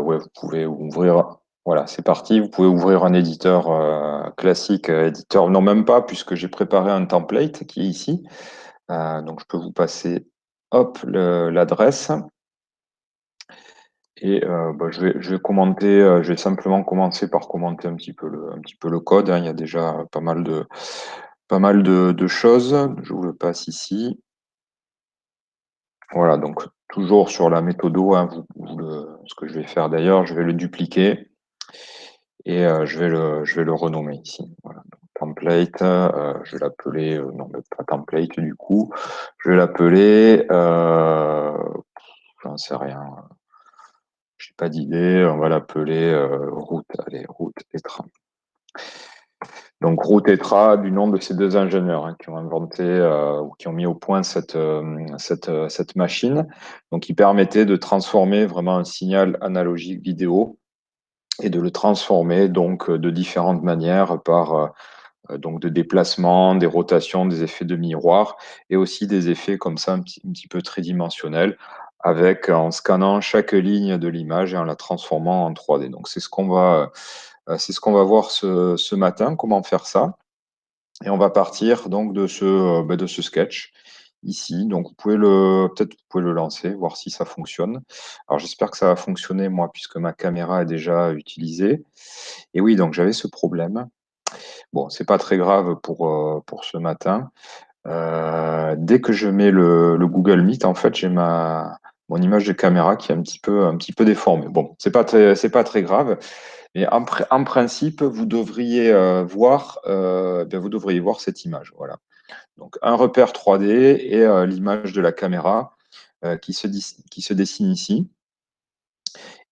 ouais, vous pouvez ouvrir. Voilà, c'est parti. Vous pouvez ouvrir un éditeur classique, éditeur. Non, même pas, puisque j'ai préparé un template qui est ici. Donc, je peux vous passer, hop, l'adresse. Et je vais commenter. Je vais simplement commencer par commenter un petit peu le code, hein. Il y a déjà pas mal de choses. Je vous le passe ici. Voilà, donc toujours sur la méthodo, hein, ce que je vais faire d'ailleurs, je vais le dupliquer et je vais le renommer ici. Voilà, donc, template, je vais l'appeler, non, mais pas template du coup, je vais l'appeler, j'en sais rien, j'ai pas d'idée, on va l'appeler route, allez, route Tetra. Donc route Tetra, du nom de ces deux ingénieurs, hein, qui ont inventé ou qui ont mis au point cette machine, donc qui permettait de transformer vraiment un signal analogique vidéo et de le transformer donc de différentes manières par donc de déplacement, des rotations, des effets de miroir et aussi des effets comme ça un petit peu tridimensionnels avec en scannant chaque ligne de l'image et en la transformant en 3D. Donc c'est ce qu'on va voir ce matin, comment faire ça. Et on va partir donc de ce sketch ici. Donc peut-être vous pouvez le lancer, voir si ça fonctionne. Alors j'espère que ça va fonctionner moi puisque ma caméra est déjà utilisée. Et oui, donc j'avais ce problème. Bon, c'est pas très grave pour ce matin. Dès que je mets le Google Meet, en fait, j'ai mon image de caméra qui est un petit peu déformée. Bon, c'est pas très grave. Mais en principe, vous devriez vous devriez voir cette image. Voilà. Donc un repère 3D et l'image de la caméra qui se dessine ici.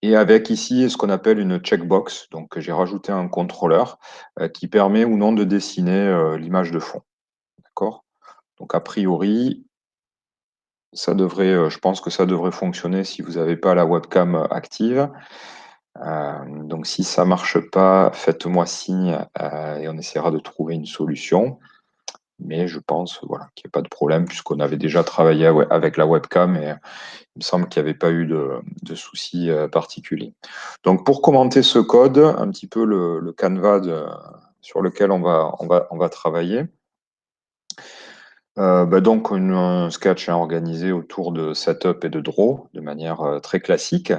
Et avec ici ce qu'on appelle une checkbox. Donc j'ai rajouté un contrôleur qui permet ou non de dessiner l'image de fond. D'accord? Donc a priori, je pense que ça devrait fonctionner si vous n'avez pas la webcam active. Donc si ça marche pas, faites-moi signe et on essaiera de trouver une solution. Mais je pense voilà, qu'il n'y a pas de problème puisqu'on avait déjà travaillé avec la webcam et il me semble qu'il n'y avait pas eu de soucis particuliers. Donc pour commenter ce code, un petit peu le canevas sur lequel on va travailler. Donc un sketch organisé autour de setup et de draw de manière très classique.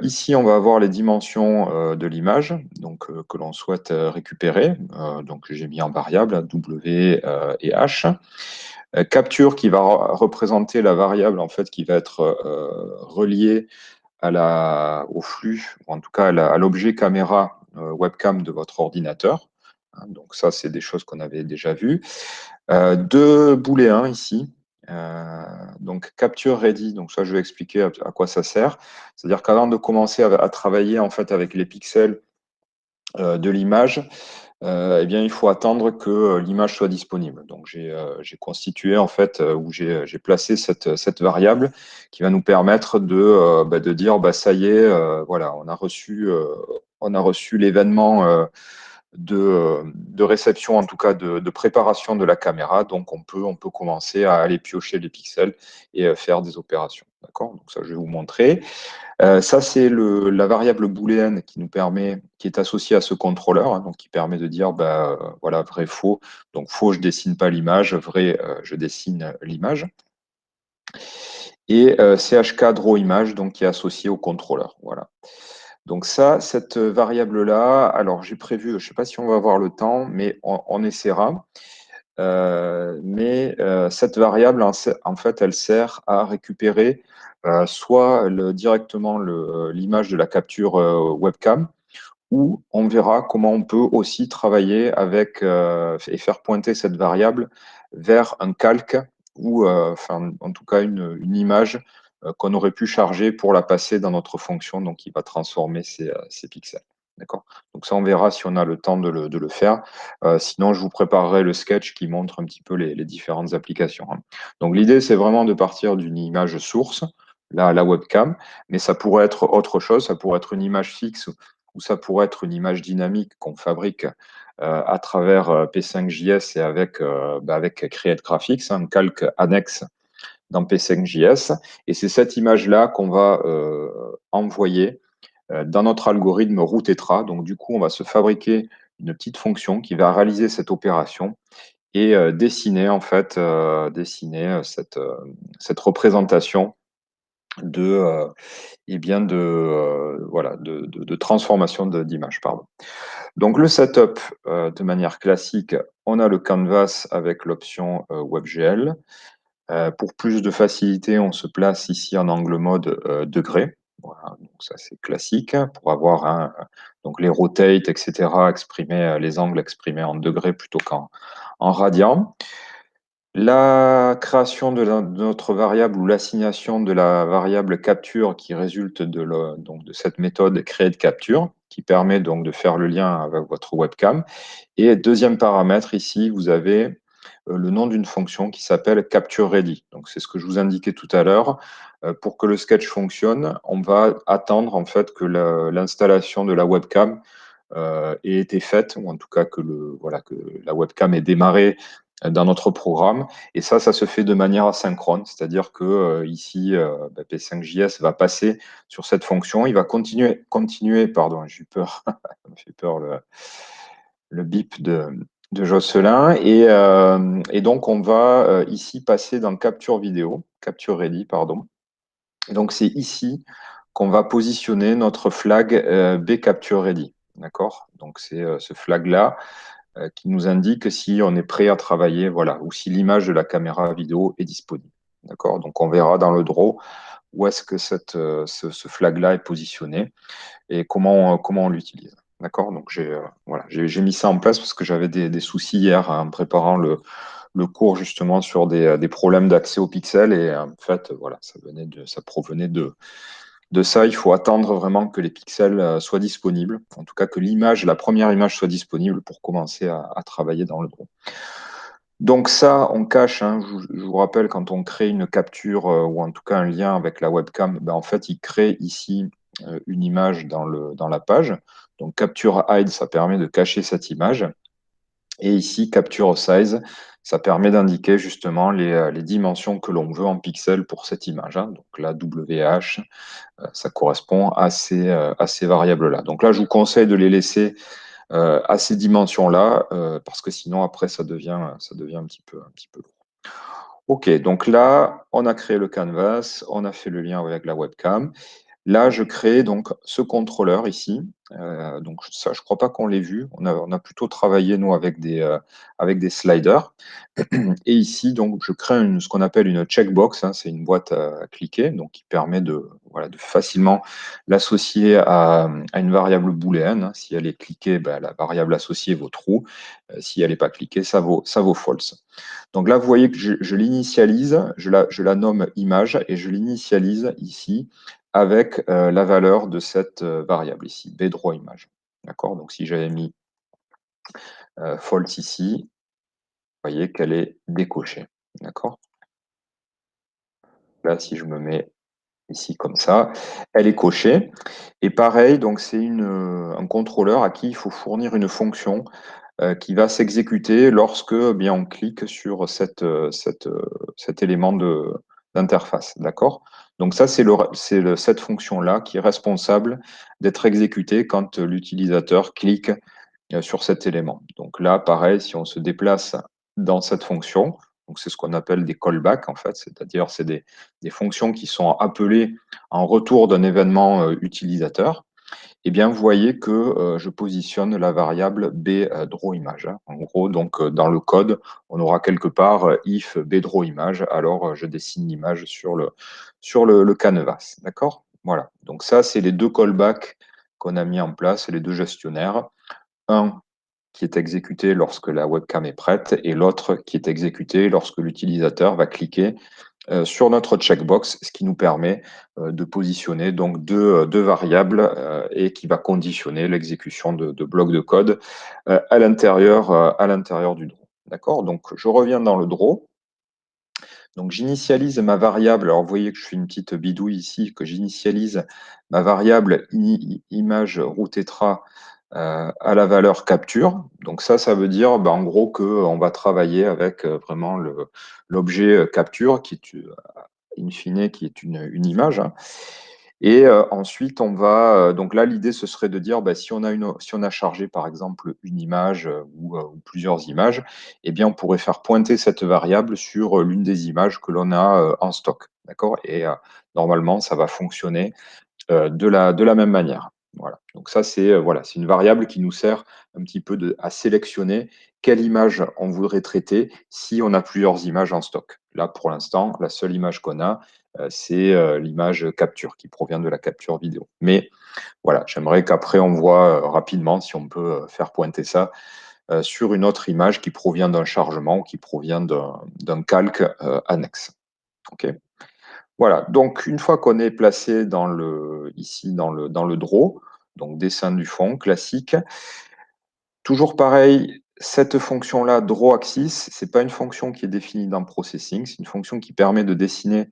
Ici, on va avoir les dimensions de l'image que l'on souhaite récupérer. Donc j'ai mis en variable W et H. Capture qui va représenter la variable en fait qui va être reliée au flux, ou en tout cas à l'objet caméra webcam de votre ordinateur. Donc ça, c'est des choses qu'on avait déjà vues. Deux booléens ici. Donc capture ready, donc ça je vais expliquer à quoi ça sert. C'est-à-dire qu'avant de commencer à travailler en fait avec les pixels de l'image, eh bien il faut attendre que l'image soit disponible. Donc j'ai constitué en fait où j'ai placé cette variable qui va nous permettre de dire ça y est, voilà, on a reçu l'événement de réception, en tout cas de préparation de la caméra. Donc, on peut commencer à aller piocher les pixels et faire des opérations. D'accord? Donc, ça, je vais vous montrer. Ça, c'est la variable booléenne qui est associée à ce contrôleur, hein, donc qui permet de dire, voilà, vrai, faux. Donc, faux, je dessine pas l'image. Vrai, je dessine l'image. Et CHK draw image, donc qui est associé au contrôleur. Voilà. Donc ça, cette variable-là, alors j'ai prévu, je ne sais pas si on va avoir le temps, mais on essaiera. Cette variable, en fait, elle sert à récupérer soit directement l'image de la capture webcam, ou on verra comment on peut aussi travailler avec et faire pointer cette variable vers un calque ou en tout cas une image qu'on aurait pu charger pour la passer dans notre fonction, donc qui va transformer ces pixels. D'accord? Donc ça, on verra si on a le temps de le faire. Sinon, je vous préparerai le sketch qui montre un petit peu les différentes applications, hein. Donc l'idée, c'est vraiment de partir d'une image source, la webcam, mais ça pourrait être autre chose, ça pourrait être une image fixe ou ça pourrait être une image dynamique qu'on fabrique à travers P5JS et avec Create Graphics, un calque annexe dans P5JS. Et c'est cette image-là qu'on va envoyer dans notre algorithme route-tetra. Donc, du coup, on va se fabriquer une petite fonction qui va réaliser cette opération et dessiner, en fait, cette représentation de, eh bien voilà, de transformation d'image, pardon. Donc, le setup, de manière classique, on a le canvas avec l'option WebGL. Pour plus de facilité, on se place ici en angle mode degré. Voilà, donc ça c'est classique pour avoir donc les rotate, etc., les angles exprimés en degrés plutôt qu'en radians. La création de notre variable ou l'assignation de la variable capture qui résulte donc de cette méthode créer de capture, qui permet donc de faire le lien avec votre webcam. Et deuxième paramètre, ici, vous avez le nom d'une fonction qui s'appelle Capture Ready. Donc, c'est ce que je vous indiquais tout à l'heure. Pour que le sketch fonctionne, on va attendre en fait que l'installation de la webcam ait été faite, ou en tout cas que la webcam ait démarré dans notre programme. Et ça se fait de manière asynchrone, c'est-à-dire que ici, P5JS va passer sur cette fonction, il va continuer, pardon, j'ai eu peur, ça me fait peur le bip de Jocelyn. Et donc, on va ici passer dans Capture Vidéo, Capture Ready, pardon. Et donc, c'est ici qu'on va positionner notre flag B Capture Ready. D'accord? Donc, c'est ce flag-là qui nous indique si on est prêt à travailler, voilà, ou si l'image de la caméra vidéo est disponible. D'accord? Donc, on verra dans le draw où est-ce que ce flag-là est positionné et comment on l'utilise. D'accord? Donc, j'ai mis ça en place parce que j'avais des soucis hier en préparant le cours justement sur des problèmes d'accès aux pixels et en fait, voilà, ça provenait de ça. Il faut attendre vraiment que les pixels soient disponibles, en tout cas que la première image soit disponible pour commencer à travailler dans le draw. Donc ça, on cache, hein, je vous rappelle, quand on crée une capture ou en tout cas un lien avec la webcam, en fait, il crée ici une image dans la page. Donc Capture Hide, ça permet de cacher cette image. Et ici, Capture Size, ça permet d'indiquer justement les dimensions que l'on veut en pixels pour cette image, hein. Donc là, WH, ça correspond à ces variables-là. Donc là, je vous conseille de les laisser à ces dimensions-là, parce que sinon, après, ça devient un petit peu lourd. OK, donc là, on a créé le canvas, on a fait le lien avec la webcam. Là, je crée donc ce contrôleur ici. Donc ça, je ne crois pas qu'on l'ait vu. On a plutôt travaillé, nous, avec des sliders. Et ici, donc, je crée ce qu'on appelle une checkbox, hein. C'est une boîte à cliquer, donc qui permet de facilement l'associer à une variable booléenne, hein. Si elle est cliquée, la variable associée vaut true. Si elle n'est pas cliquée, ça vaut false. Donc là, vous voyez que je l'initialise, je la nomme image et je l'initialise ici avec la valeur de cette variable ici, bDrawImage. D'accord? Donc si j'avais mis false ici, vous voyez qu'elle est décochée. D'accord? Là, si je me mets ici comme ça, elle est cochée. Et pareil, donc c'est un contrôleur à qui il faut fournir une fonction qui va s'exécuter lorsque on clique sur cet élément d'interface. D'accord? Donc ça, c'est cette fonction-là qui est responsable d'être exécutée quand l'utilisateur clique sur cet élément. Donc là, pareil, si on se déplace dans cette fonction, donc c'est ce qu'on appelle des callbacks en fait, c'est-à-dire c'est des fonctions qui sont appelées en retour d'un événement utilisateur. Eh bien, vous voyez que je positionne la variable bDrawImage, hein. En gros, donc dans le code, on aura quelque part if bDrawImage, alors je dessine l'image sur le canvas. D'accord? Voilà. Donc ça, c'est les deux callbacks qu'on a mis en place, les deux gestionnaires. Un qui est exécuté lorsque la webcam est prête et l'autre qui est exécuté lorsque l'utilisateur va cliquer sur notre checkbox, ce qui nous permet de positionner donc deux variables et qui va conditionner l'exécution de blocs de code à l'intérieur du draw. D'accord? Donc, je reviens dans le draw. Donc, j'initialise ma variable. Alors, vous voyez que je fais une petite bidouille ici, que j'initialise ma variable image route-tetra à la valeur capture. Donc ça veut dire en gros qu'on va travailler avec vraiment l'objet capture qui est in fine qui est une image, hein. Et ensuite, on va donc là, l'idée, ce serait de dire, si on a chargé, par exemple, une image ou plusieurs images, eh bien, on pourrait faire pointer cette variable sur l'une des images que l'on a en stock. D'accord? Et normalement, ça va fonctionner de la même manière. Voilà. Donc ça, c'est c'est une variable qui nous sert un petit peu à sélectionner quelle image on voudrait traiter si on a plusieurs images en stock. Là, pour l'instant, la seule image qu'on a, c'est l'image capture qui provient de la capture vidéo. Mais voilà, j'aimerais qu'après, on voit rapidement si on peut faire pointer ça sur une autre image qui provient d'un chargement ou qui provient d'un calque annexe. OK. Voilà, donc une fois qu'on est placé ici dans le draw, donc dessin du fond classique, toujours pareil, cette fonction-là, drawAxis, ce n'est pas une fonction qui est définie dans Processing, c'est une fonction qui permet de dessiner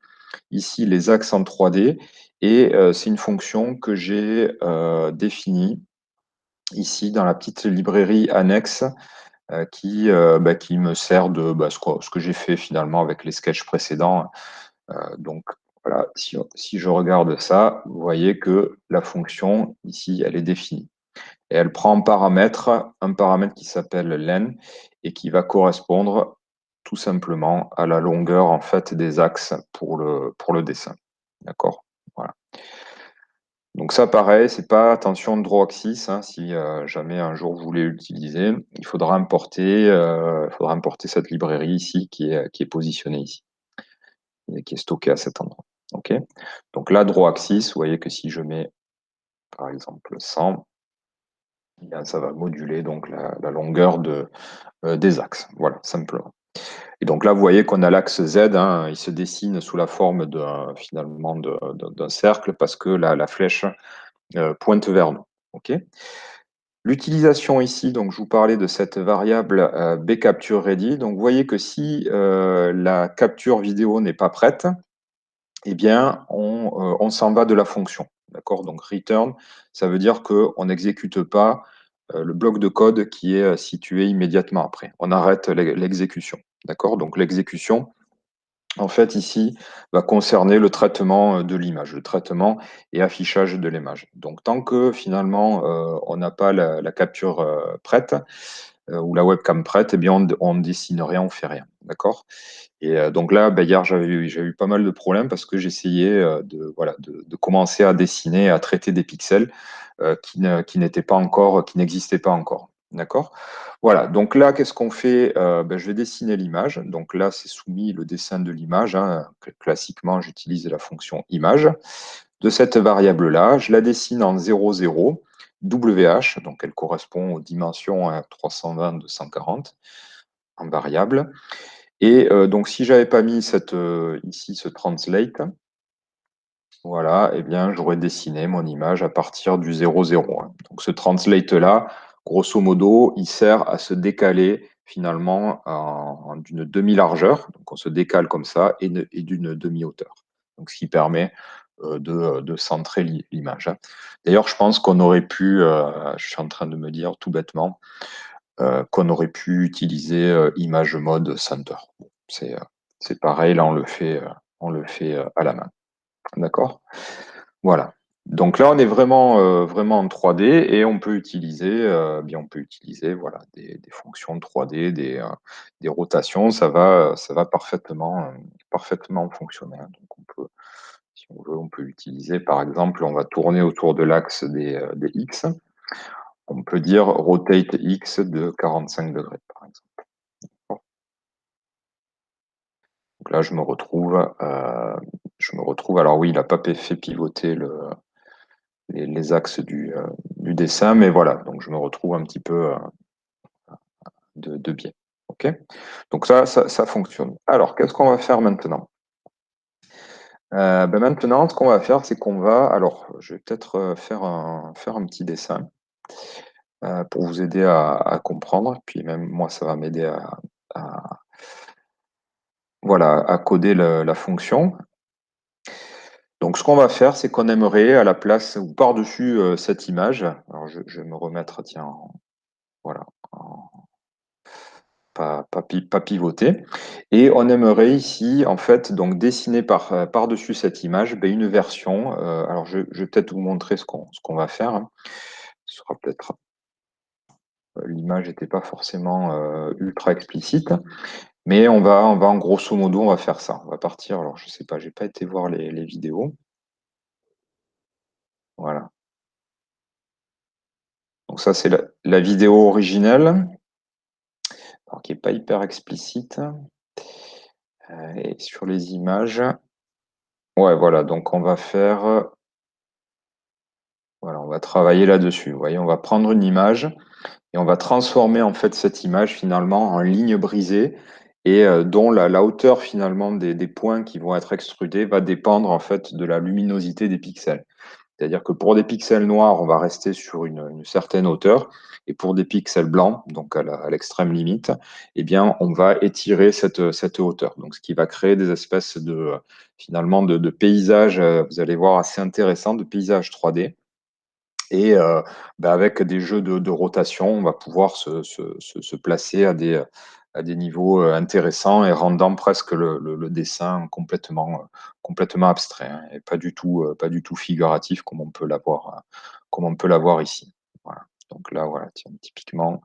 ici les axes en 3D et c'est une fonction que j'ai définie ici dans la petite librairie annexe qui me sert de ce que j'ai fait finalement avec les sketchs précédents. Donc voilà, si je regarde ça, vous voyez que la fonction ici, elle est définie. Et elle prend un paramètre qui s'appelle len et qui va correspondre tout simplement à la longueur en fait des axes pour le dessin. D'accord? Voilà. Donc ça, pareil, c'est pas attention de drawAxis, hein, si jamais un jour vous voulez l'utiliser, il faudra importer cette librairie ici qui est positionnée ici et qui est stockée à cet endroit. Ok. Donc là, drawAxis, vous voyez que si je mets par exemple 100, eh bien, ça va moduler donc la longueur des axes. Voilà, simplement. Et donc là, vous voyez qu'on a l'axe Z, hein, il se dessine sous la forme finalement d'un cercle parce que la flèche pointe vers nous. Ok. L'utilisation ici, donc je vous parlais de cette variable bCaptureReady. Donc vous voyez que si la capture vidéo n'est pas prête, eh bien on s'en va de la fonction. D'accord? Donc return, ça veut dire qu'on n'exécute pas le bloc de code qui est situé immédiatement après. On arrête l'exécution. D'accord? Donc l'exécution, en fait, ici, va concerner le traitement de l'image, le traitement et affichage de l'image. Donc, tant que finalement, on n'a pas la capture prête ou la webcam prête, eh bien, on ne dessine rien, on ne fait rien. D'accord? Et donc là, hier, j'ai eu pas mal de problèmes parce que j'essayais de commencer à dessiner, à traiter des pixels qui n'étaient pas encore, qui n'existaient pas encore. D'accord? Voilà, donc là, qu'est-ce qu'on fait? Je vais dessiner l'image. Donc là, c'est soumis le dessin de l'image, hein. Classiquement, j'utilise la fonction image. De cette variable-là, je la dessine en 0, 0, WH, donc elle correspond aux dimensions 320, 240 en variable. Et donc, si j'avais pas mis ici ce translate, voilà, eh bien, j'aurais dessiné mon image à partir du 0, 0, hein. Donc, ce translate-là, grosso modo, il sert à se décaler finalement d'une demi-largeur. Donc, on se décale comme ça et d'une demi-hauteur. Donc, ce qui permet de centrer l'image, hein. D'ailleurs, je pense qu'on aurait pu, je suis en train de me dire tout bêtement, qu'on aurait pu utiliser image mode center. Bon, c'est pareil, là on le fait à la main. D'accord? Voilà. Donc là, on est vraiment en 3D et on peut utiliser, voilà, des fonctions de 3D, des rotations. Ça va parfaitement fonctionner, hein. Donc on peut, si on veut, on peut utiliser, par exemple, on va tourner autour de l'axe des X. On peut dire rotate X de 45 degrés, par exemple. Donc là, je me retrouve. Alors oui, il n'a pas fait pivoter les axes du dessin, mais voilà. Donc je me retrouve un petit peu de biais. Ok. Donc ça fonctionne. Alors, qu'est-ce qu'on va faire maintenant? Maintenant, ce qu'on va faire, c'est qu'on va. Alors, je vais peut-être faire un petit dessin pour vous aider à comprendre. Puis même moi, ça va m'aider voilà, à coder la fonction. Donc, ce qu'on va faire, c'est qu'on aimerait, à la place ou par-dessus cette image, alors je vais me remettre, tiens, voilà, pas pivoter. Et on aimerait ici, en fait, donc dessiner par-dessus cette image une version. Alors, je vais peut-être vous montrer ce qu'on va faire, hein. Ce sera peut-être l'image n'était pas forcément ultra explicite, mais on va en grosso modo, on va faire ça. On va partir. Alors, je sais pas, j'ai pas été voir les vidéos. Voilà. Donc ça, c'est la vidéo originelle, alors, qui est pas hyper explicite. Et sur les images, ouais, voilà. Donc on va faire, voilà, on va travailler là-dessus. Vous voyez, on va prendre une image et on va transformer en fait cette image finalement en ligne brisée et dont la hauteur finalement des points qui vont être extrudés va dépendre en fait de la luminosité des pixels. C'est-à-dire que pour des pixels noirs, on va rester sur une certaine hauteur, et pour des pixels blancs, donc à l'extrême limite, eh bien, on va étirer cette hauteur. Donc, ce qui va créer des espèces de finalement de paysages, vous allez voir, assez intéressants, de paysages 3D. Et avec des jeux de rotation, on va pouvoir se placer à des niveaux intéressants et rendant presque le dessin complètement abstrait, hein, et pas du tout figuratif comme on peut l'avoir ici. Voilà. Donc là, voilà, tiens, typiquement,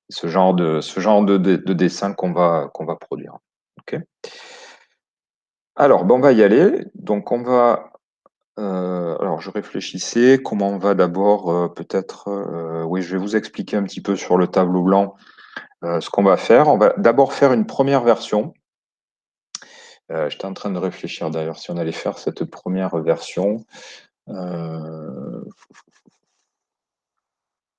ce genre de dessin qu'on va produire. OK. Alors, on va y aller. Donc, alors, je réfléchissais comment on va d'abord, peut-être, oui, je vais vous expliquer un petit peu sur le tableau blanc ce qu'on va faire. On va d'abord faire une première version. J'étais en train de réfléchir d'ailleurs si on allait faire cette première version. Euh,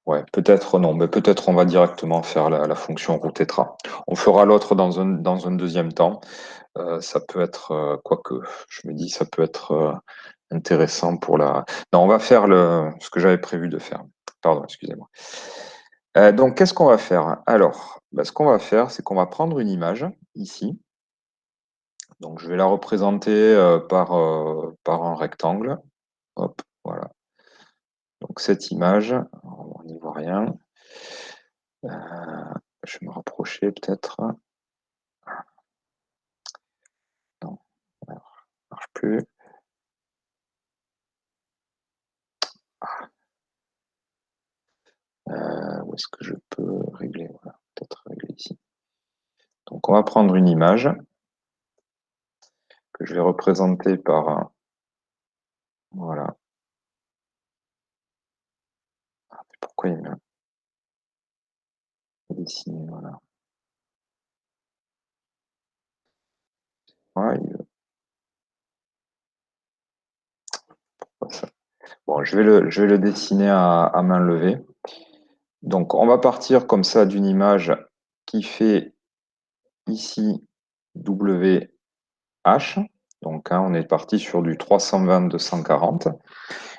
ouais, peut-être non, mais peut-être on va directement faire la fonction routetra. On fera l'autre dans un deuxième temps. Ça peut être, quoique, je me dis, ça peut être intéressant pour la. Non, on va faire ce que j'avais prévu de faire. Pardon, excusez-moi. Donc, qu'est-ce qu'on va faire? Alors, ce qu'on va faire, c'est qu'on va prendre une image ici. Donc, je vais la représenter par un rectangle. Hop, voilà. Donc, cette image, on n'y voit rien. Euh, je vais me rapprocher peut-être. Non, ça ne marche plus. Où est-ce que je peux régler? Voilà, peut-être régler ici. Donc, on va prendre une image que je vais représenter par un. Voilà. Pourquoi il me dessiner? Voilà. Ouais, ça. Bon, je vais le dessiner à main levée. Donc, on va partir comme ça d'une image qui fait ici WH. Donc, hein, on est parti sur du 320-240.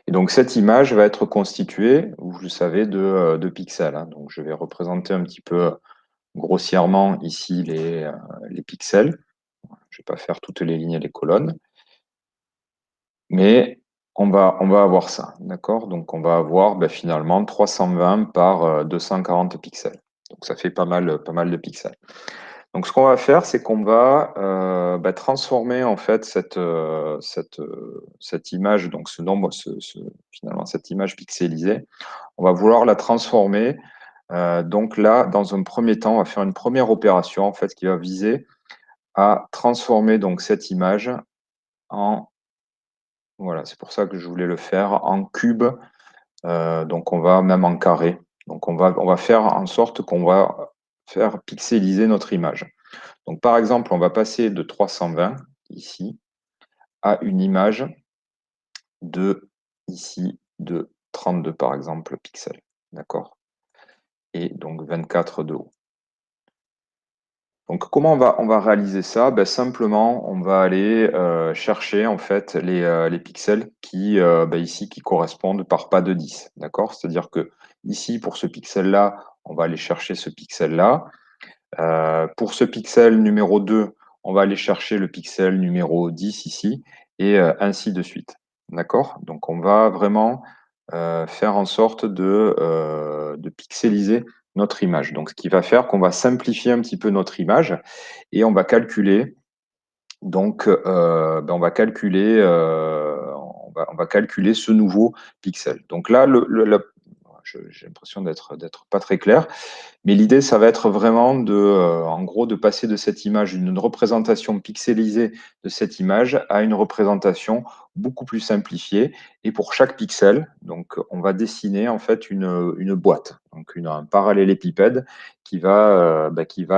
Et donc, cette image va être constituée, vous le savez, de pixels, hein. Donc, je vais représenter un petit peu grossièrement ici les pixels. Je ne vais pas faire toutes les lignes et les colonnes. Mais on va avoir ça, d'accord? Donc, on va avoir finalement 320 par 240 pixels. Donc, ça fait pas mal de pixels. Donc, ce qu'on va faire, c'est qu'on va transformer en fait cette image, donc ce nombre, finalement cette image pixelisée, on va vouloir la transformer. Donc là, dans un premier temps, on va faire une première opération en fait qui va viser à transformer donc cette image en, voilà, c'est pour ça que je voulais le faire en cube. Donc on va même en carré. Donc on va faire en sorte qu'on va faire pixeliser notre image. Donc par exemple, on va passer de 320 ici à une image de ici de 32 par exemple pixels. D'accord? Et donc 24 de haut. Donc comment on va réaliser ça? Simplement, on va aller chercher en fait les pixels ici qui correspondent par pas de 10. D'accord? C'est-à-dire que ici, pour ce pixel-là, on va aller chercher ce pixel-là. Pour ce pixel numéro 2, on va aller chercher le pixel numéro 10 ici, et ainsi de suite. D'accord? Donc on va vraiment faire en sorte de pixeliser notre image. Donc, ce qui va faire qu'on va simplifier un petit peu notre image et on va calculer. Donc, on va calculer, on va calculer ce nouveau pixel. Donc là, j'ai l'impression d'être pas très clair. Mais l'idée, ça va être vraiment en gros, de passer de cette image, d'une représentation pixelisée de cette image à une représentation beaucoup plus simplifiée. Et pour chaque pixel, donc, on va dessiner en fait une boîte, donc un parallélépipède qui va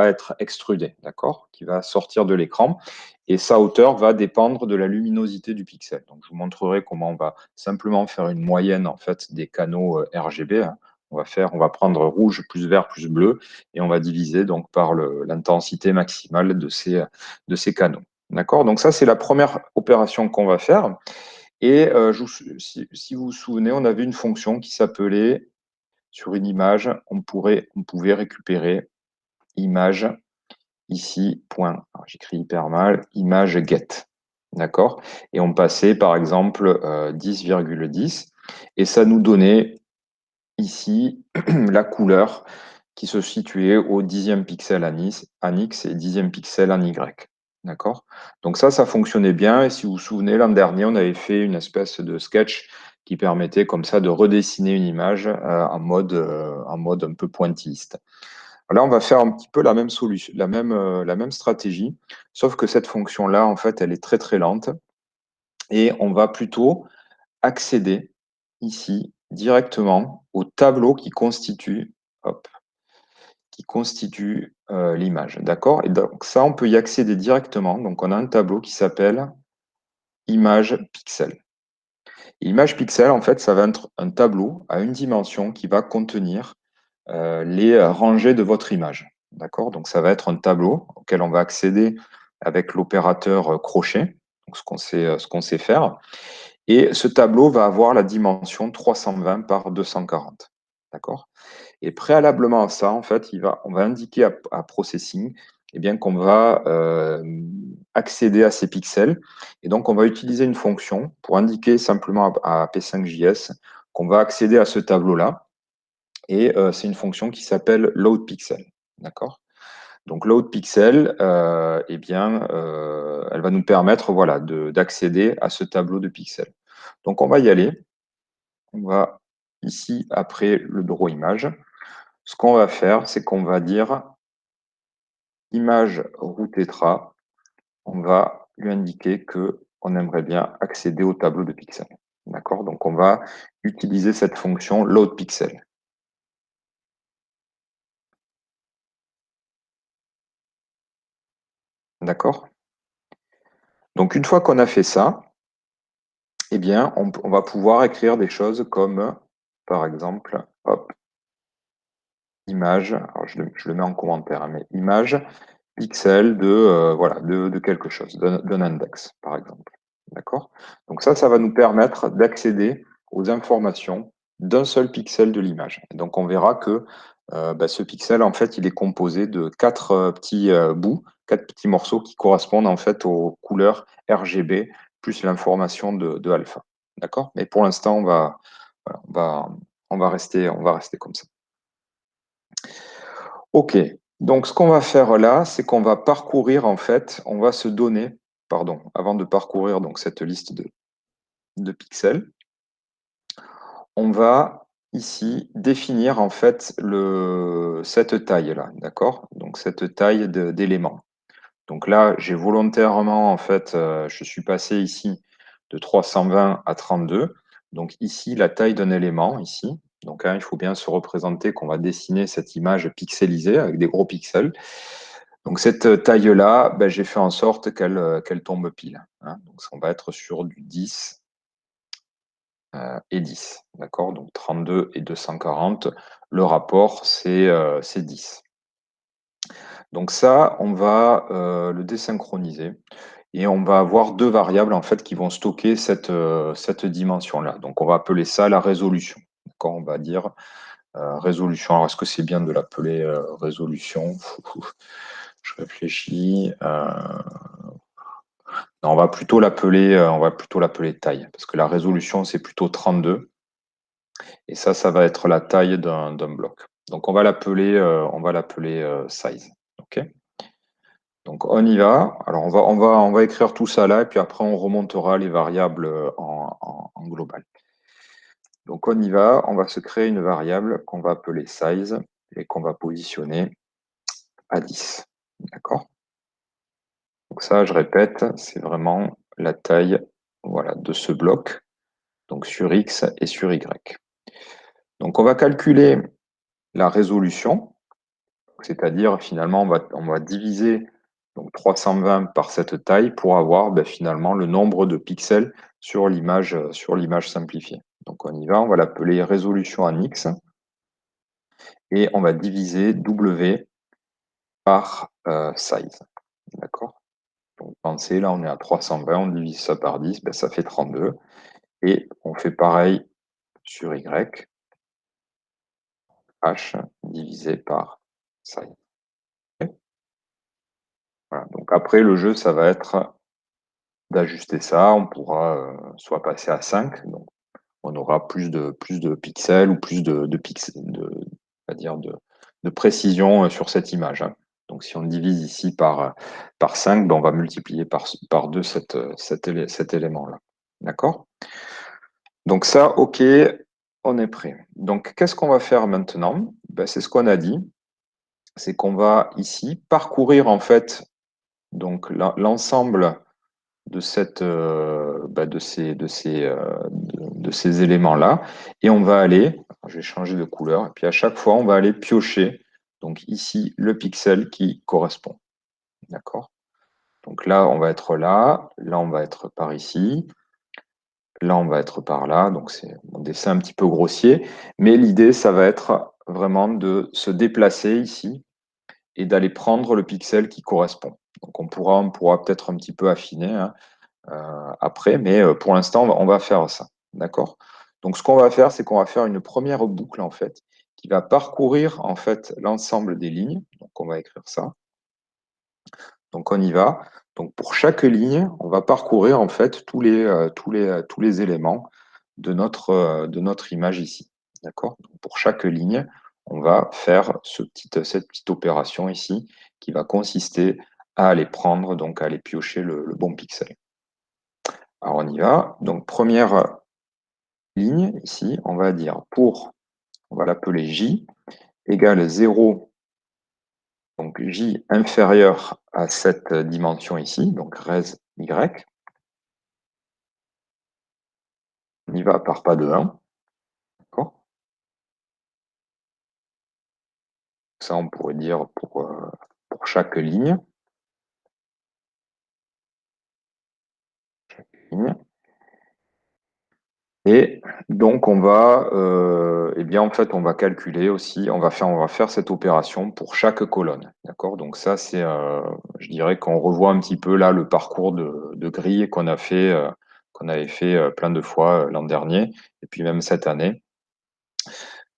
être extrudé, d'accord, qui va sortir de l'écran. Et sa hauteur va dépendre de la luminosité du pixel. Donc, je vous montrerai comment on va simplement faire une moyenne en fait des canaux RGB. On va prendre rouge plus vert plus bleu et on va diviser donc par l'intensité maximale de ces canaux. D'accord? Donc ça, c'est la première opération qu'on va faire. Et si vous vous souvenez, on avait une fonction qui s'appelait, sur une image, on pouvait récupérer image, ici, point, j'écris hyper mal, image get. D'accord? Et on passait par exemple 10,10 et ça nous donnait ici la couleur qui se situait au 10e pixel en X et 10e pixel en Y. D'accord? Donc ça fonctionnait bien. Et si vous vous souvenez, l'an dernier, on avait fait une espèce de sketch qui permettait comme ça de redessiner une image en mode un peu pointilliste. Là, on va faire un petit peu la même solution, la même stratégie, sauf que cette fonction-là, en fait, elle est très très lente et on va plutôt accéder ici directement au tableau qui constitue, hop, l'image. D'accord? Et donc ça, on peut y accéder directement. Donc on a un tableau qui s'appelle image pixel. Image pixel, en fait, ça va être un tableau à une dimension qui va contenir les rangées de votre image. D'accord? Donc ça va être un tableau auquel on va accéder avec l'opérateur crochet, donc ce qu'on sait faire. Et ce tableau va avoir la dimension 320 par 240. D'accord? Et préalablement à ça, en fait, on va indiquer à Processing eh bien, qu'on va accéder à ces pixels. Et donc, on va utiliser une fonction pour indiquer simplement à P5JS qu'on va accéder à ce tableau-là. Et c'est une fonction qui s'appelle loadPixel. D'accord? Donc, loadPixel, elle va nous permettre voilà, d'accéder à ce tableau de pixels. Donc, on va y aller. On va ici, après le draw image, ce qu'on va faire, c'est qu'on va dire image roue tétra. On va lui indiquer qu'on aimerait bien accéder au tableau de pixels. D'accord? Donc, on va utiliser cette fonction loadPixel. D'accord? Donc, une fois qu'on a fait ça, eh bien, on va pouvoir écrire des choses comme, par exemple, hop, image, alors je le mets en commentaire, hein, mais image pixel voilà, de quelque chose, d'un index, par exemple. D'accord? Donc ça va nous permettre d'accéder aux informations d'un seul pixel de l'image. Donc on verra que ce pixel, en fait, il est composé de quatre petits bouts, quatre petits morceaux qui correspondent en fait aux couleurs RGB plus l'information de alpha. D'accord? Mais pour l'instant, voilà, on va rester comme ça. Ok, donc ce qu'on va faire là, c'est qu'on va parcourir, en fait, on va se donner, pardon, avant de parcourir donc, cette liste de pixels, on va ici définir en fait cette taille-là, d'accord? Donc cette taille d'éléments. Donc là, j'ai volontairement, en fait, je suis passé ici de 320 à 32. Donc ici, la taille d'un élément, ici. Donc il faut bien se représenter qu'on va dessiner cette image pixelisée avec des gros pixels. Donc cette taille-là, j'ai fait en sorte qu'elle tombe pile. Hein. Donc on va être sur du 10 et 10. D'accord? Donc 32 et 240. Le rapport, c'est 10. Donc ça, on va le désynchroniser et on va avoir deux variables en fait qui vont stocker cette dimension-là. Donc on va appeler ça la résolution. D'accord? On va dire résolution. Alors est-ce que c'est bien de l'appeler résolution? Je réfléchis. Non, on va plutôt l'appeler taille parce que la résolution c'est plutôt 32 et ça va être la taille d'un bloc. Donc, on va l'appeler size. OK? Donc, on y va. Alors, on va écrire tout ça là, et puis après, on remontera les variables en global. Donc, on y va. On va se créer une variable qu'on va appeler size et qu'on va positionner à 10. D'accord? Donc, ça, je répète, c'est vraiment la taille, voilà, de ce bloc, donc sur X et sur Y. Donc, on va calculer la résolution, c'est-à-dire finalement, on va diviser donc 320 par cette taille pour avoir finalement le nombre de pixels sur l'image simplifiée. Donc on y va, on va l'appeler résolution en X et on va diviser W par size. D'accord? Donc pensez, là on est à 320, on divise ça par 10, ça fait 32. Et on fait pareil sur Y, H divisé par size. Voilà. Donc après, le jeu, ça va être d'ajuster ça. On pourra soit passer à 5, donc on aura plus de pixels ou plus de pixels, on va dire de précision sur cette image, hein. Donc si on divise ici par 5, on va multiplier par 2 cet élément-là. D'accord? Donc ça, OK, on est prêt. Donc qu'est-ce qu'on va faire maintenant? C'est ce qu'on a dit, c'est qu'on va ici parcourir en fait donc l'ensemble de de ces éléments-là, et on va aller, je vais changer de couleur, et puis à chaque fois, on va aller piocher, donc ici, le pixel qui correspond. D'accord? Donc là, on va être là on va être par ici, là, on va être par là, donc c'est un dessin un petit peu grossier, mais l'idée, ça va être vraiment de se déplacer ici et d'aller prendre le pixel qui correspond. Donc on pourra peut-être un petit peu affiner, hein, après, mais pour l'instant, on va faire ça. D'accord? Donc, ce qu'on va faire, c'est qu'on va faire une première boucle, en fait, qui va parcourir, en fait, l'ensemble des lignes. Donc, on va écrire ça. Donc, on y va. Donc, pour chaque ligne, on va parcourir, en fait, tous les éléments de notre image ici. D'accord? Donc, pour chaque ligne, on va faire cette petite opération ici qui va consister à aller prendre, donc à aller piocher le bon pixel. Alors on y va. Donc première ligne ici, on va dire on va l'appeler J égale 0, donc J inférieur à cette dimension ici, donc res Y. On y va par pas de 1. Ça, on pourrait dire pour chaque ligne. Et donc, eh bien, en fait, on va calculer aussi, on va faire cette opération pour chaque colonne. D'accord? Donc, ça, je dirais qu'on revoit un petit peu là le parcours de grille qu'on avait fait plein de fois l'an dernier, et puis même cette année.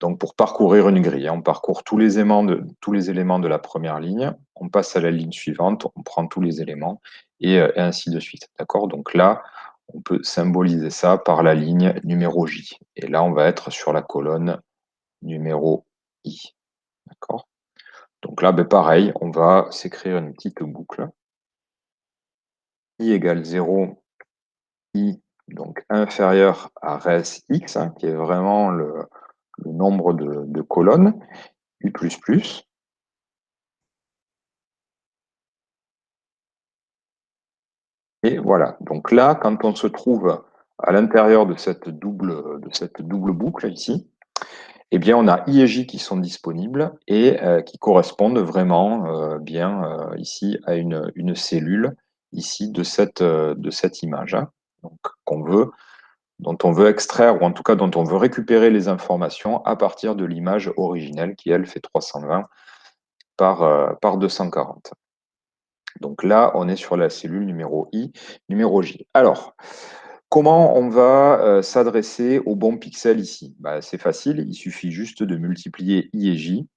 Donc, pour parcourir une grille, on parcourt tous les éléments de la première ligne, on passe à la ligne suivante, on prend tous les éléments, et ainsi de suite. D'accord? Donc là, on peut symboliser ça par la ligne numéro J. Et là, on va être sur la colonne numéro I. D'accord? Donc là, pareil, on va s'écrire une petite boucle. I égale 0, I donc inférieur à res x, hein, qui est vraiment le nombre de colonnes, U++. Et voilà. Donc là, quand on se trouve à l'intérieur de cette double boucle ici, eh bien, on a I et J qui sont disponibles et qui correspondent vraiment bien ici à une cellule ici de cette image, hein, donc, dont on veut extraire, ou en tout cas dont on veut récupérer les informations à partir de l'image originelle qui, elle, fait 320 par 240. Donc là, on est sur la cellule numéro I, numéro J. Alors, comment on va s'adresser au bon pixel ici? C'est facile, il suffit juste de multiplier I et J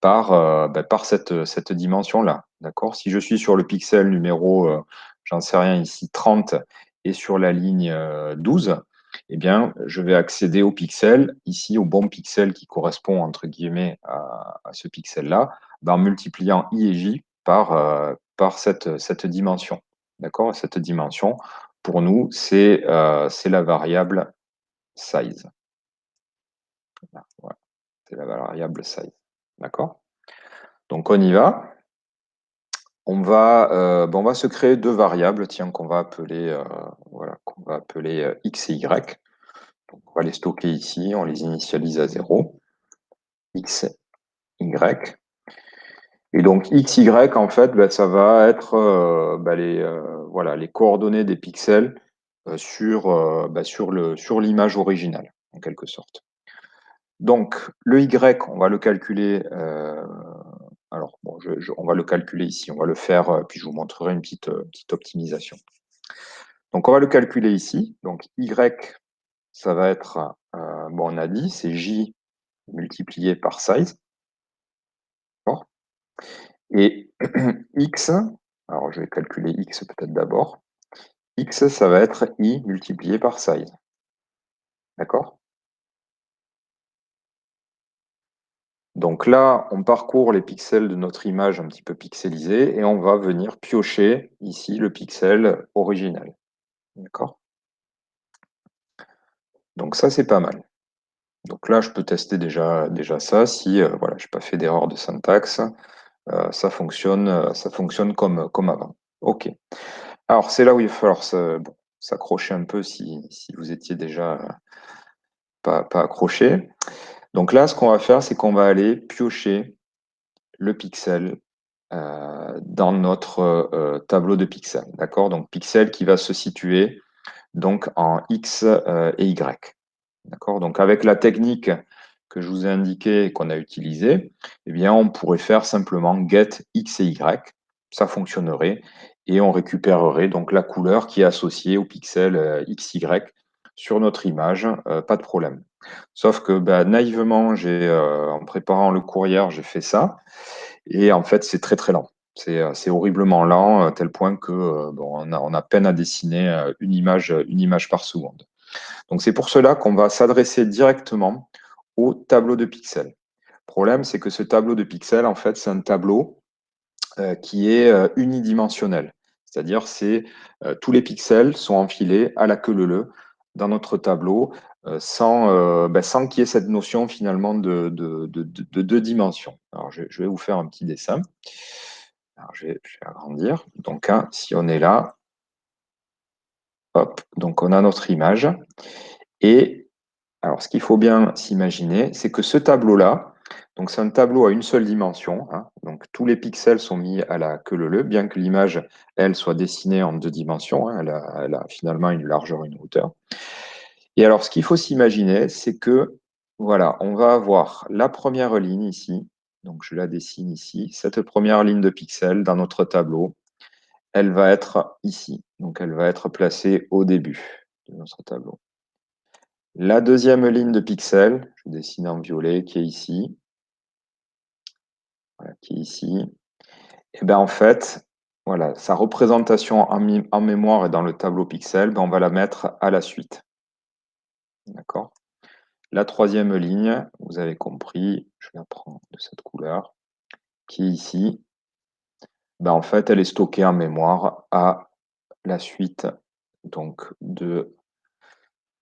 par cette dimension-là. D'accord? Si je suis sur le pixel numéro, j'en sais rien ici, 30, et sur la ligne 12, eh bien, je vais accéder au pixel, ici, au bon pixel qui correspond, entre guillemets, à ce pixel-là, en multipliant i et j par cette dimension. D'accord? Cette dimension, pour nous, c'est la variable size. Voilà, c'est la variable size. D'accord? Donc, on y va. On va se créer deux variables, tiens, qu'on va appeler, x et y. Donc, on va les stocker ici, on les initialise à 0. X, Y. Et donc, X, Y, en fait, ça va être les coordonnées des pixels sur l'image originale, en quelque sorte. Donc, le Y, on va le calculer. On va le calculer ici. On va le faire, puis je vous montrerai une petite optimisation. Donc, on va le calculer ici. Donc, Y, ça va être, on a dit, c'est J multiplié par size. Et X, alors je vais calculer X peut-être d'abord. X, ça va être I multiplié par size. D'accord? Donc là, on parcourt les pixels de notre image un petit peu pixelisée et on va venir piocher ici le pixel original. D'accord? Donc ça, c'est pas mal. Donc là, je peux tester déjà ça. Si voilà, je n'ai pas fait d'erreur de syntaxe, ça fonctionne comme avant. OK. Alors, c'est là où il va falloir s'accrocher un peu si vous étiez déjà pas accroché. Donc là, ce qu'on va faire, c'est qu'on va aller piocher le pixel dans notre tableau de pixels. D'accord? Donc, pixel qui va se situer donc en X et Y. D'accord? Donc, avec la technique que je vous ai indiquée et qu'on a utilisée, eh bien, on pourrait faire simplement get X et Y. Ça fonctionnerait et on récupérerait donc la couleur qui est associée au pixel XY sur notre image, pas de problème. Sauf que naïvement, en préparant le cours hier, j'ai fait ça et en fait, c'est très très lent. C'est horriblement lent, à tel point que on a peine à dessiner une image par seconde. Donc c'est pour cela qu'on va s'adresser directement au tableau de pixels. Le problème, c'est que ce tableau de pixels, en fait, c'est un tableau qui est unidimensionnel. C'est-à-dire, tous les pixels sont enfilés à la queue leu dans notre tableau sans qu'il y ait cette notion finalement de deux dimensions. Alors, je vais vous faire un petit dessin. Alors, je vais agrandir. Donc, si on est là, hop, donc on a notre image. Et alors, ce qu'il faut bien s'imaginer, c'est que ce tableau-là, donc c'est un tableau à une seule dimension, hein, donc tous les pixels sont mis à la queue leu, bien que l'image, elle, soit dessinée en deux dimensions, hein, elle a finalement une largeur et une hauteur. Et alors, ce qu'il faut s'imaginer, c'est que, voilà, on va avoir la première ligne ici, donc je la dessine ici, cette première ligne de pixels dans notre tableau, elle va être ici, donc elle va être placée au début de notre tableau. La deuxième ligne de pixels, je dessine en violet, qui est ici, voilà, qui est ici. Et bien en fait, voilà, sa représentation en mémoire et dans le tableau pixel, on va la mettre à la suite. D'accord? La troisième ligne, vous avez compris, je la prends de cette couleur, qui est ici. En fait, elle est stockée en mémoire à la suite donc de.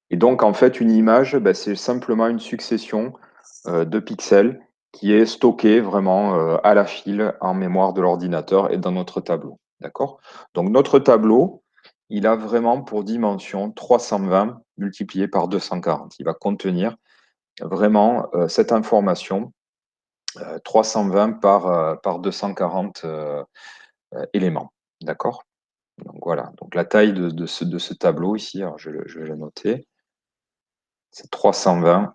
Et donc en fait, une image, c'est simplement une succession de pixels qui est stocké vraiment à la file en mémoire de l'ordinateur et dans notre tableau. D'accord? Donc notre tableau, il a vraiment pour dimension 320 multiplié par 240. Il va contenir vraiment cette information 320 par 240 éléments. D'accord? Donc voilà. Donc la taille de ce tableau ici, alors je vais le noter, c'est 320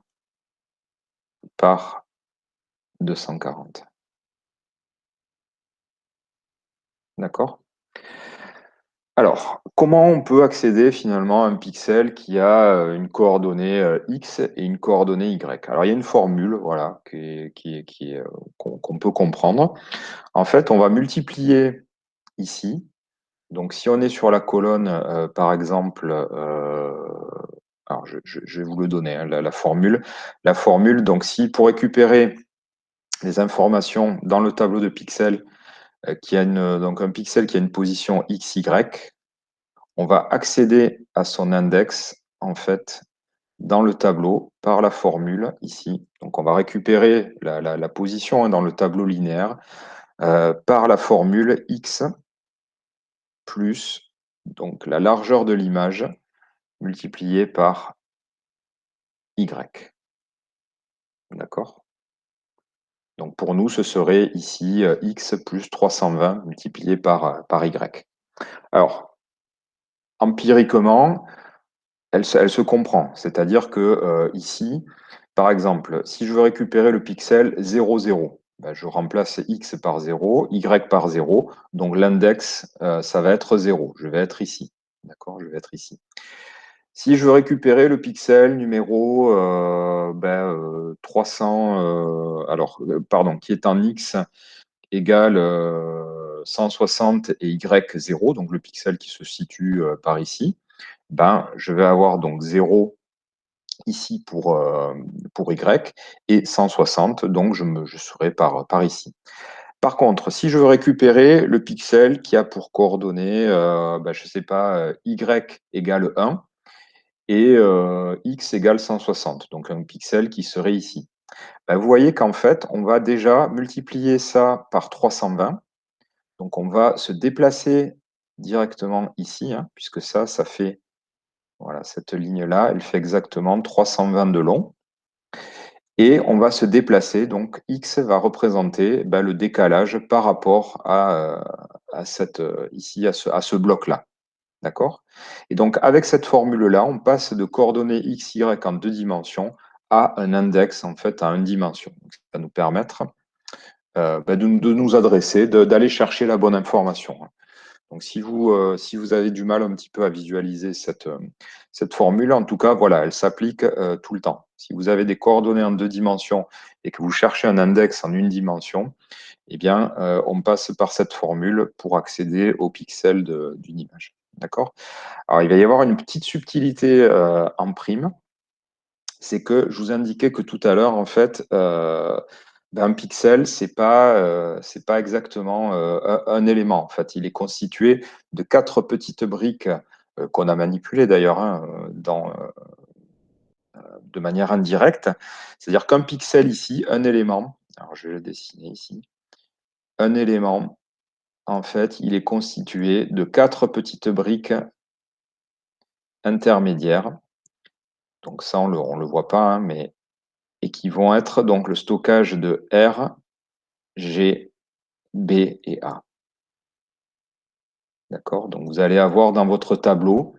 par 240. D'accord? Alors, comment on peut accéder finalement à un pixel qui a une coordonnée X et une coordonnée Y? Alors, il y a une formule voilà, qu'on peut comprendre. En fait, on va multiplier ici. Donc, si on est sur la colonne, par exemple, Alors, je vais vous le donner, hein, la formule. La formule, donc, si pour récupérer les informations dans le tableau de pixels, donc un pixel qui a une position x, y, on va accéder à son index, en fait, dans le tableau par la formule ici. Donc, on va récupérer la position, hein, dans le tableau linéaire par la formule x plus donc, la largeur de l'image multipliée par y. D'accord? Donc, pour nous, ce serait ici x plus 320 multiplié par y. Alors, empiriquement, elle se comprend. C'est-à-dire que ici, par exemple, si je veux récupérer le pixel 0, 0, ben, je remplace x par 0, y par 0. Donc l'index, ça va être 0. Je vais être ici. D'accord? Je vais être ici. Si je veux récupérer le pixel numéro 300, pardon, qui est en x égale 160 et y 0, donc le pixel qui se situe par ici, ben, je vais avoir donc 0 ici pour y et 160, donc je serai par ici. Par contre, si je veux récupérer le pixel qui a pour coordonnées, je ne sais pas, y égale 1 et x égale 160, donc un pixel qui serait ici. Ben, vous voyez qu'en fait, on va déjà multiplier ça par 320. Donc, on va se déplacer directement ici, hein, puisque ça fait, voilà, cette ligne-là, elle fait exactement 320 de long. Et on va se déplacer, donc x va représenter le décalage par rapport ici, à ce bloc-là. D'accord? Et donc, avec cette formule-là, on passe de coordonnées x, y en 2 dimensions à un index, en fait, à une dimension. Donc, ça va nous permettre de nous adresser, d'aller chercher la bonne information. Donc, si vous avez du mal un petit peu à visualiser cette formule, en tout cas, voilà, elle s'applique tout le temps. Si vous avez des coordonnées en 2 dimensions et que vous cherchez un index en 1 dimension, eh bien, on passe par cette formule pour accéder aux pixels d'une image. D'accord? Alors, il va y avoir une petite subtilité en prime, c'est que je vous indiquais que tout à l'heure, en fait, un pixel, c'est pas exactement un élément. En fait, il est constitué de 4 petites briques qu'on a manipulées d'ailleurs, hein, de manière indirecte. C'est-à-dire qu'un pixel ici, un élément, alors je vais le dessiner ici, un élément, en fait, il est constitué de 4 petites briques intermédiaires. Donc ça, on le voit pas, hein, mais et qui vont être donc le stockage de R, G, B et A. D'accord? Donc vous allez avoir dans votre tableau,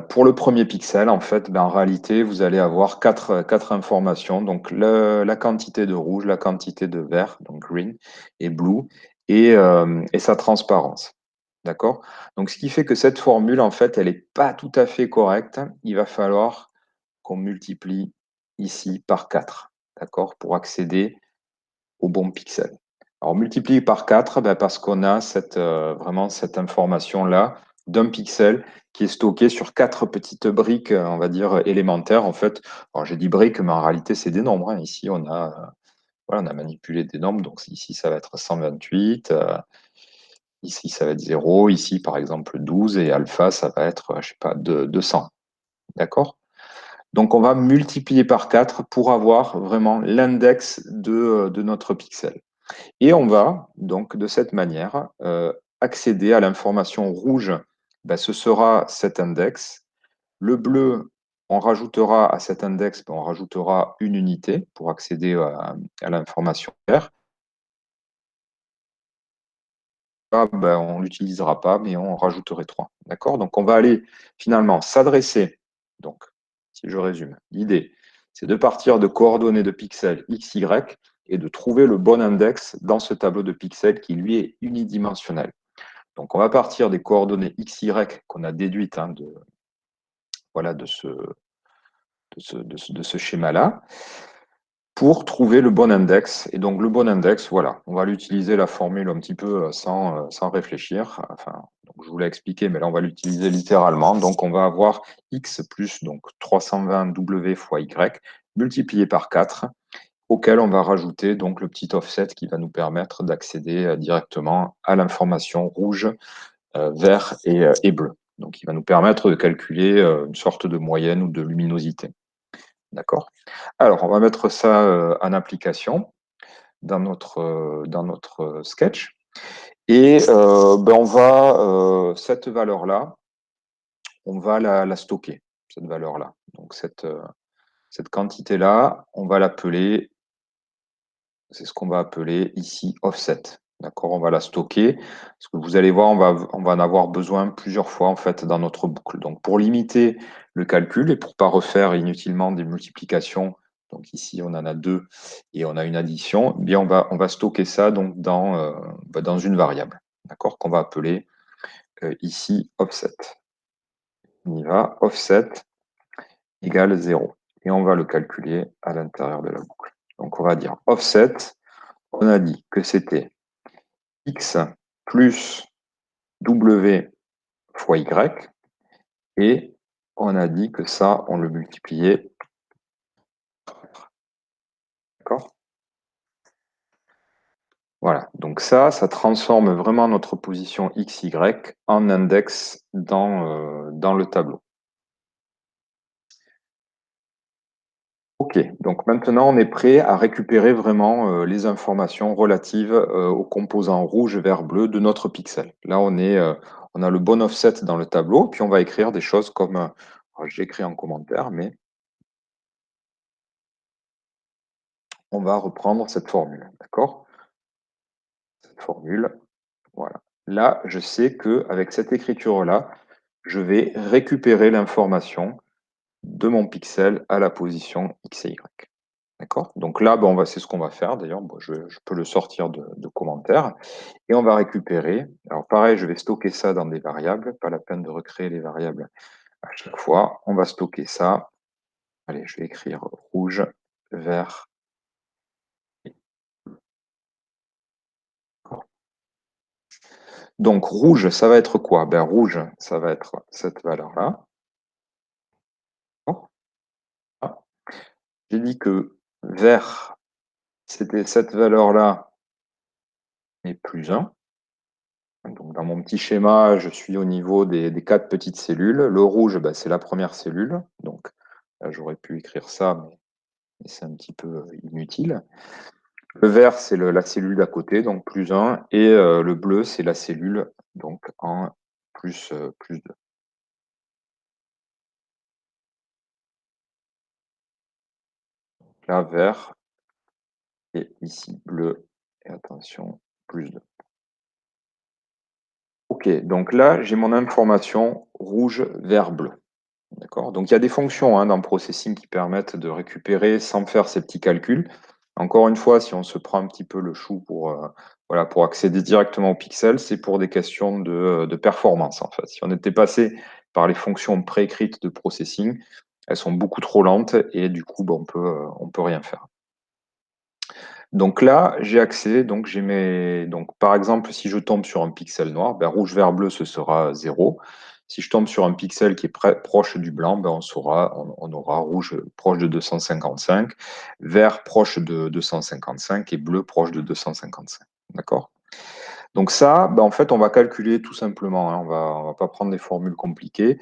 pour le premier pixel, en fait, en réalité, vous allez avoir quatre informations. Donc la quantité de rouge, la quantité de vert, donc green et blue, et sa transparence. D'accord? Donc ce qui fait que cette formule, en fait, elle n'est pas tout à fait correcte. Il va falloir qu'on multiplie ici par 4, d'accord, pour accéder au bon pixel. Alors, multiplié par 4, parce qu'on a vraiment cette information-là d'un pixel qui est stocké sur 4 petites briques, on va dire, élémentaires. En fait, alors j'ai dit briques, mais en réalité, c'est des nombres, hein. Ici, voilà, on a manipulé des nombres. Donc, ici, ça va être 128. Ici, ça va être 0. Ici, par exemple, 12. Et alpha, ça va être, je sais pas, 200. D'accord? Donc, on va multiplier par 4 pour avoir vraiment l'index de notre pixel. Et on va, donc, de cette manière, accéder à l'information rouge. Ce sera cet index. Le bleu, on rajoutera à cet index, on rajoutera une unité pour accéder à l'information vert. On ne l'utilisera pas, mais on rajouterait 3. D'accord? Donc, on va aller finalement s'adresser. Donc, si je résume, l'idée, c'est de partir de coordonnées de pixels x, y et de trouver le bon index dans ce tableau de pixels qui, lui, est unidimensionnel. Donc, on va partir des coordonnées x, y qu'on a déduites, hein, voilà, de ce schéma-là pour trouver le bon index. Et donc, le bon index, voilà, on va l'utiliser la formule un petit peu sans réfléchir, enfin, Donc, je vous l'ai expliqué, mais là, on va l'utiliser littéralement. Donc, on va avoir x plus donc, 320w fois y multiplié par 4, auquel on va rajouter donc, le petit offset qui va nous permettre d'accéder directement à l'information rouge, vert et bleu. Donc, il va nous permettre de calculer une sorte de moyenne ou de luminosité. D'accord? Alors, on va mettre ça en application dans notre sketch. Et on va, cette valeur-là, on va la stocker, cette valeur-là. Donc, cette quantité-là, on va l'appeler, c'est ce qu'on va appeler ici offset. D'accord? On va la stocker. Parce que vous allez voir, on va en avoir besoin plusieurs fois en fait dans notre boucle. Donc, pour limiter le calcul et pour ne pas refaire inutilement des multiplications, donc ici on en a 2 et on a une addition, eh bien on va stocker ça donc dans une variable, d'accord, qu'on va appeler ici offset. On y va, offset égale 0. Et on va le calculer à l'intérieur de la boucle. Donc on va dire offset, on a dit que c'était x plus w fois y, et on a dit que ça, on le multipliait. D'accord? Voilà, donc ça transforme vraiment notre position x, y en index dans le tableau. Ok, donc maintenant on est prêt à récupérer vraiment les informations relatives aux composants rouge, vert, bleu de notre pixel. Là on a le bon offset dans le tableau, puis on va écrire des choses comme, j'écris en commentaire, mais on va reprendre cette formule, d'accord? Cette formule, voilà. Là, je sais qu'avec cette écriture-là, je vais récupérer l'information de mon pixel à la position X et Y. D'accord? Donc là, c'est ce qu'on va faire. D'ailleurs, je peux le sortir de commentaires. Et on va récupérer. Alors pareil, je vais stocker ça dans des variables. Pas la peine de recréer les variables à chaque fois. On va stocker ça. Allez, je vais écrire rouge, vert. Donc rouge, ça va être quoi? Ben, rouge, ça va être cette valeur-là. Ah. J'ai dit que vert, c'était cette valeur-là, et plus 1. Donc, dans mon petit schéma, je suis au niveau des 4 petites cellules. Le rouge, c'est la première cellule. Donc, là, j'aurais pu écrire ça, mais c'est un petit peu inutile. Le vert, c'est la cellule d'à côté, donc plus 1. Et le bleu, c'est la cellule, donc en plus 2. Là, vert, et ici, bleu. Et attention, plus 2. OK, donc là, j'ai mon information rouge, vert, bleu. D'accord? Donc il y a des fonctions dans le processing qui permettent de récupérer sans faire ces petits calculs. Encore une fois, si on se prend un petit peu le chou pour accéder directement au pixel, c'est pour des questions de performance en fait. Si on était passé par les fonctions préécrites de processing, elles sont beaucoup trop lentes et du coup, on peut rien faire. Donc là, j'ai accès, donc par exemple, si je tombe sur un pixel noir, rouge, vert, bleu, ce sera 0. Si je tombe sur un pixel qui est proche du blanc, on aura rouge proche de 255, vert proche de 255 et bleu proche de 255. D'accord? Donc ça, en fait, on va calculer tout simplement. On va pas prendre des formules compliquées.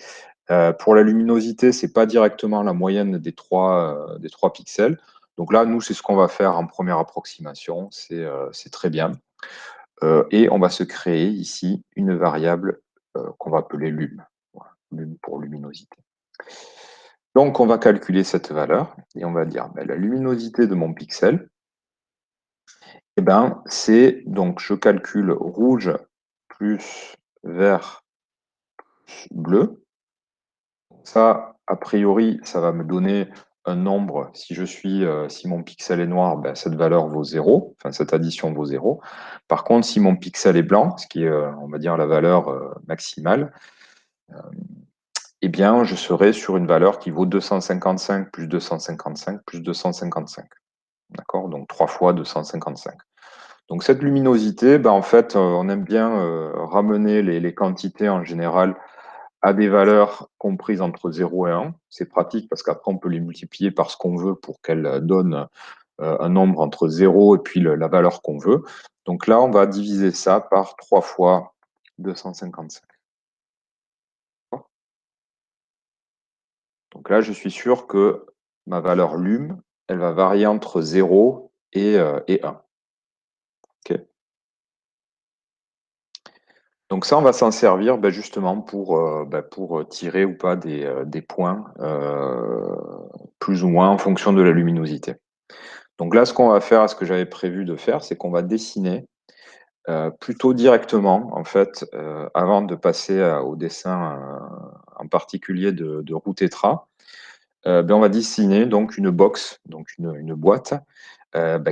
Pour la luminosité, ce n'est pas directement la moyenne des trois pixels. Donc là, nous, c'est ce qu'on va faire en première approximation. C'est très bien. Et on va se créer ici une variable qu'on va appeler lum. Voilà, lum pour luminosité. Donc, on va calculer cette valeur et on va dire la luminosité de mon pixel, c'est donc je calcule rouge plus vert plus bleu. Ça, a priori, ça va me donner un nombre. Si mon pixel est noir, cette valeur vaut 0, enfin cette addition vaut 0. Par contre, si mon pixel est blanc, ce qui est, on va dire, la valeur maximale, eh bien, je serai sur une valeur qui vaut 255 plus 255 plus 255. D'accord? Donc 3 fois 255. Donc cette luminosité, en fait, on aime bien ramener les quantités en général à des valeurs comprises entre 0 et 1. C'est pratique parce qu'après, on peut les multiplier par ce qu'on veut pour qu'elles donnent un nombre entre 0 et puis la valeur qu'on veut. Donc là, on va diviser ça par 3 fois 255. Donc là, je suis sûr que ma valeur lum, elle va varier entre 0 et 1. Okay. Donc ça, on va s'en servir justement pour tirer ou pas des points plus ou moins en fonction de la luminosité. Donc là, ce qu'on va faire, ce que j'avais prévu de faire, c'est qu'on va dessiner plutôt directement, en fait, avant de passer au dessin en particulier de roue tétra. On va dessiner donc une box, donc une boîte,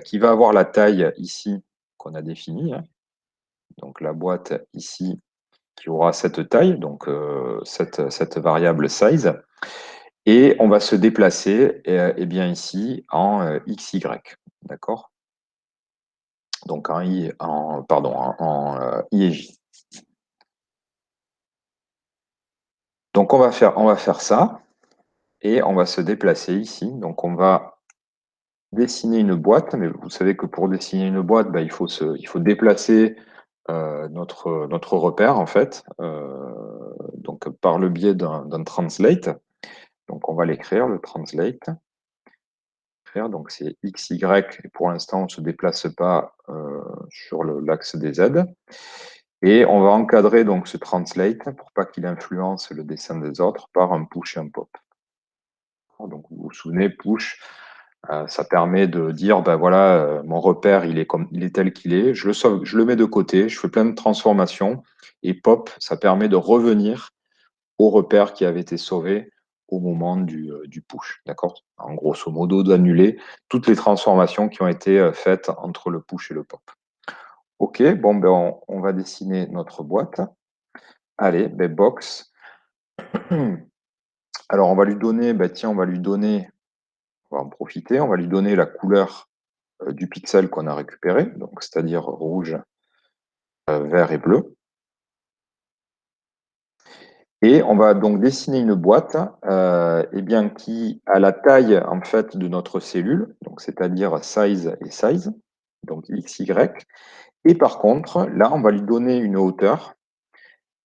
qui va avoir la taille ici qu'on a définie. Hein. Donc la boîte ici qui aura cette taille, donc cette variable size. Et on va se déplacer bien ici en XY. D'accord? Donc en I, I et J. Donc on va faire ça et on va se déplacer ici. Donc on va dessiner une boîte, mais vous savez que pour dessiner une boîte, il faut déplacer notre repère en fait, donc par le biais d'un translate. Donc on va l'écrire, le translate. Donc c'est XY, et pour l'instant on ne se déplace pas sur l'axe des Z. Et on va encadrer donc ce translate pour pas qu'il influence le dessin des autres par un push et un pop. Donc vous vous souvenez, push, ça permet de dire, voilà, mon repère, il est tel qu'il est, je le mets de côté, je fais plein de transformations, et pop, ça permet de revenir au repère qui avait été sauvé au moment du push, d'accord? En grosso modo, d'annuler toutes les transformations qui ont été faites entre le push et le pop. Ok, bon, on va dessiner notre boîte. Allez, box. Alors, on va lui donner, on va en profiter, on va lui donner la couleur du pixel qu'on a récupéré, donc c'est-à-dire rouge, vert et bleu. Et on va donc dessiner une boîte qui a la taille en fait de notre cellule, donc c'est-à-dire size et size, donc XY. Et par contre, là, on va lui donner une hauteur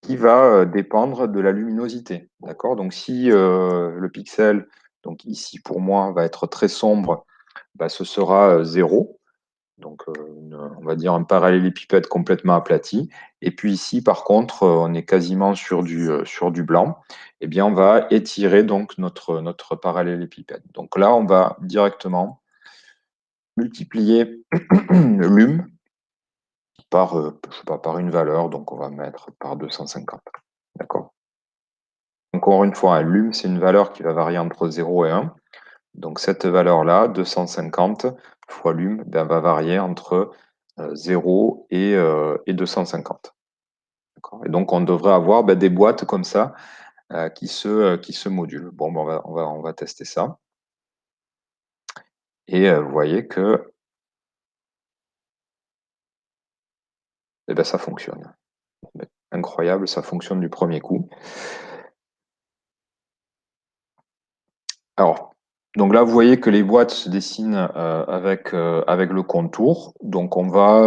qui va dépendre de la luminosité. D'accord? Donc si le pixel, donc ici pour moi, va être très sombre, ce sera 0. Donc, on va dire un parallélépipède complètement aplati. Et puis ici, par contre, on est quasiment sur du blanc. Eh bien, on va étirer donc notre parallélépipède. Donc là, on va directement multiplier lum par, je sais pas, par une valeur. Donc, on va mettre par 250. D'accord? Encore une fois, un lum, c'est une valeur qui va varier entre 0 et 1. Donc cette valeur-là, 250 fois lum, va varier entre 0 et 250. Et donc on devrait avoir des boîtes comme ça qui se modulent. Bon, on va tester ça. Et vous voyez que ça fonctionne. Incroyable, ça fonctionne du premier coup. Alors, donc là, vous voyez que les boîtes se dessinent avec le contour. Donc, on va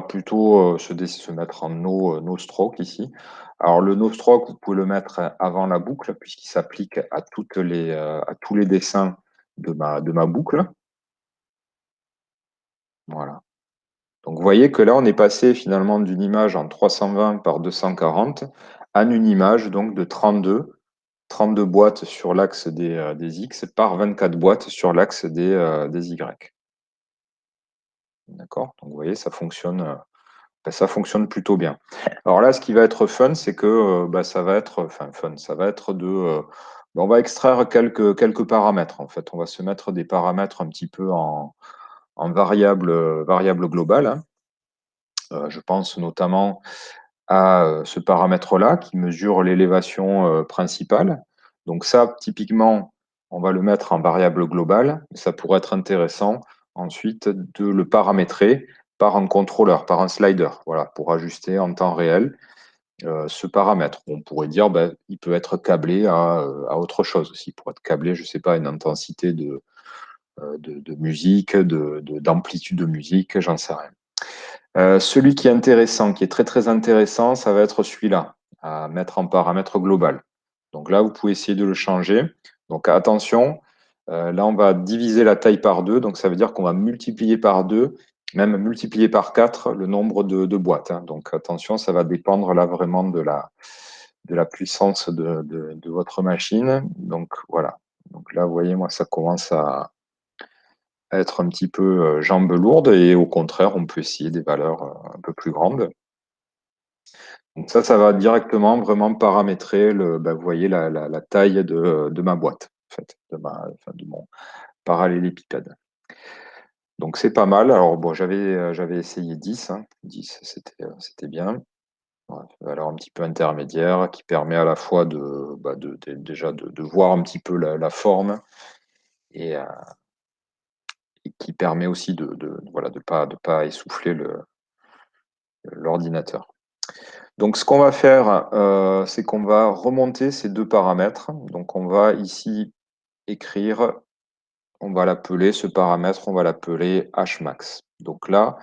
plutôt se mettre en no stroke ici. Alors, le no stroke, vous pouvez le mettre avant la boucle puisqu'il s'applique à tous les dessins de ma boucle. Voilà. Donc, vous voyez que là, on est passé finalement d'une image en 320 par 240 à une image donc de 32 boîtes sur l'axe des X par 24 boîtes sur l'axe des Y. D'accord? Donc, vous voyez, ça fonctionne plutôt bien. Alors là, ce qui va être fun, c'est que ça va être, ça va être on va extraire quelques paramètres, en fait. On va se mettre des paramètres un petit peu en variable globale. Hein. Je pense notamment à ce paramètre-là qui mesure l'élévation principale. Donc ça, typiquement, on va le mettre en variable globale. Ça pourrait être intéressant ensuite de le paramétrer par un contrôleur, par un slider, voilà, pour ajuster en temps réel ce paramètre. On pourrait dire ben, il peut être câblé à autre chose aussi. Il pourrait être câblé, je ne sais pas, à une intensité de musique, d'amplitude de musique, j'en sais rien. Celui qui est intéressant, qui est très très intéressant, ça va être celui-là, à mettre en paramètre global. Donc là, vous pouvez essayer de le changer. Donc attention, là, on va diviser la taille par 2. Donc ça veut dire qu'on va multiplier par 2, même multiplier par 4 le nombre de boîtes. Hein. Donc attention, ça va dépendre là vraiment de la puissance de votre machine. Donc voilà. Donc là, vous voyez, moi, ça commence à être un petit peu jambes lourdes et au contraire, on peut essayer des valeurs un peu plus grandes. Donc ça va directement vraiment paramétrer vous voyez la taille de ma boîte, en fait, de mon parallélépipède. Donc c'est pas mal. Alors bon, j'avais essayé 10, hein. 10, c'était bien. Ouais, valeur un petit peu intermédiaire qui permet à la fois déjà de voir un petit peu la forme et, qui permet aussi voilà, de pas essouffler l'ordinateur. Donc, ce qu'on va faire, c'est qu'on va remonter ces deux paramètres. Donc, on va ici écrire, on va l'appeler, ce paramètre, on va l'appeler hmax. Donc là,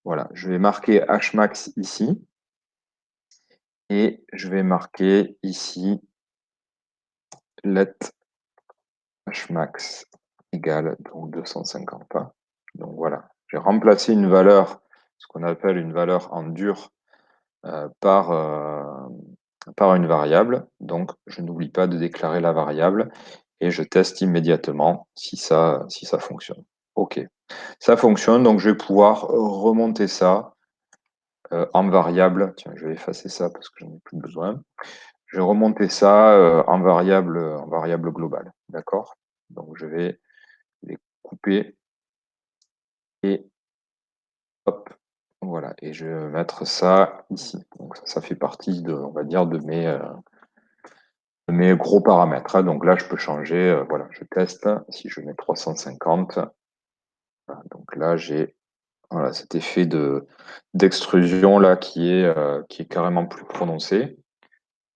voilà, je vais marquer hmax ici. Et je vais marquer ici let hmax égale donc 250. Donc voilà, j'ai remplacé une valeur, ce qu'on appelle une valeur en dur, par une variable. Donc, je n'oublie pas de déclarer la variable et je teste immédiatement si ça fonctionne. OK, ça fonctionne, donc je vais pouvoir remonter ça en variable. Tiens, je vais effacer ça parce que j'en ai plus besoin. Je vais remonter ça en variable globale. D'accord? Donc, je vais les couper et hop, voilà. Et je vais mettre ça ici. Donc, ça fait partie on va dire, de mes gros paramètres. Hein. Donc là, je peux changer. Voilà, je teste. Si je mets 350, voilà, donc là, j'ai voilà, cet effet d'extrusion là qui est carrément plus prononcé.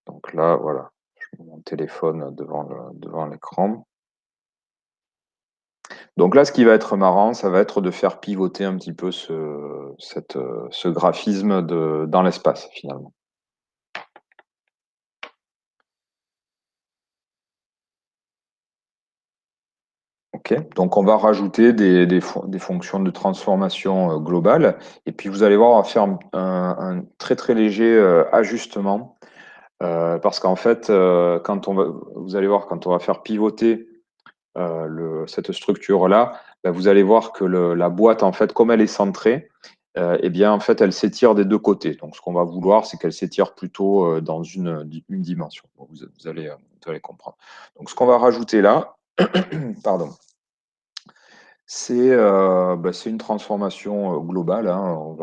Donc là, voilà, je mets mon téléphone devant l'écran. Donc là, ce qui va être marrant, ça va être de faire pivoter un petit peu ce graphisme dans l'espace, finalement. Ok, donc on va rajouter des fonctions de transformation globale. Et puis vous allez voir, on va faire un très très léger ajustement. Parce qu'en fait, vous allez voir, quand on va faire pivoter cette structure-là, vous allez voir que la boîte, en fait, comme elle est centrée, eh bien, en fait, elle s'étire des deux côtés. Donc, ce qu'on va vouloir, c'est qu'elle s'étire plutôt dans une dimension. Bon, vous allez comprendre. Donc, ce qu'on va rajouter là, pardon, c'est une transformation globale. Hein.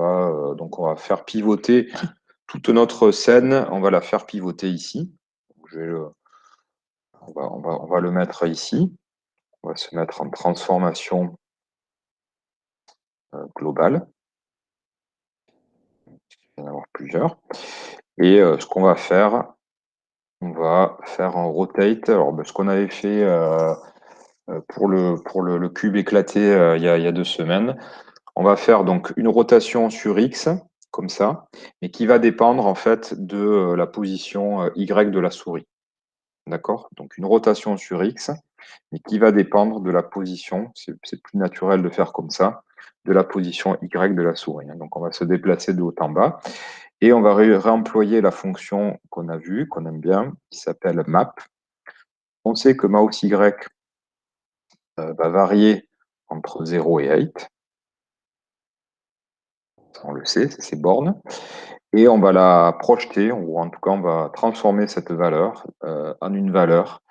Donc, on va faire pivoter toute notre scène. On va la faire pivoter ici. On va le mettre ici. On va se mettre en transformation globale. Il va y en avoir plusieurs. Et ce qu'on va faire, on va faire un rotate. Alors, ce qu'on avait fait pour le cube éclaté il y a 2 semaines, on va faire donc une rotation sur X, comme ça, mais qui va dépendre en fait de la position Y de la souris. D'accord? Donc une rotation sur X, mais qui va dépendre de la position, c'est plus naturel de faire comme ça, de la position Y de la souris. Hein. Donc on va se déplacer de haut en bas. Et on va réemployer la fonction qu'on a vue, qu'on aime bien, qui s'appelle map. On sait que mouse Y va varier entre 0 et 8. On le sait, c'est ces bornes. Et on va la projeter, ou en tout cas, on va transformer cette valeur en une valeur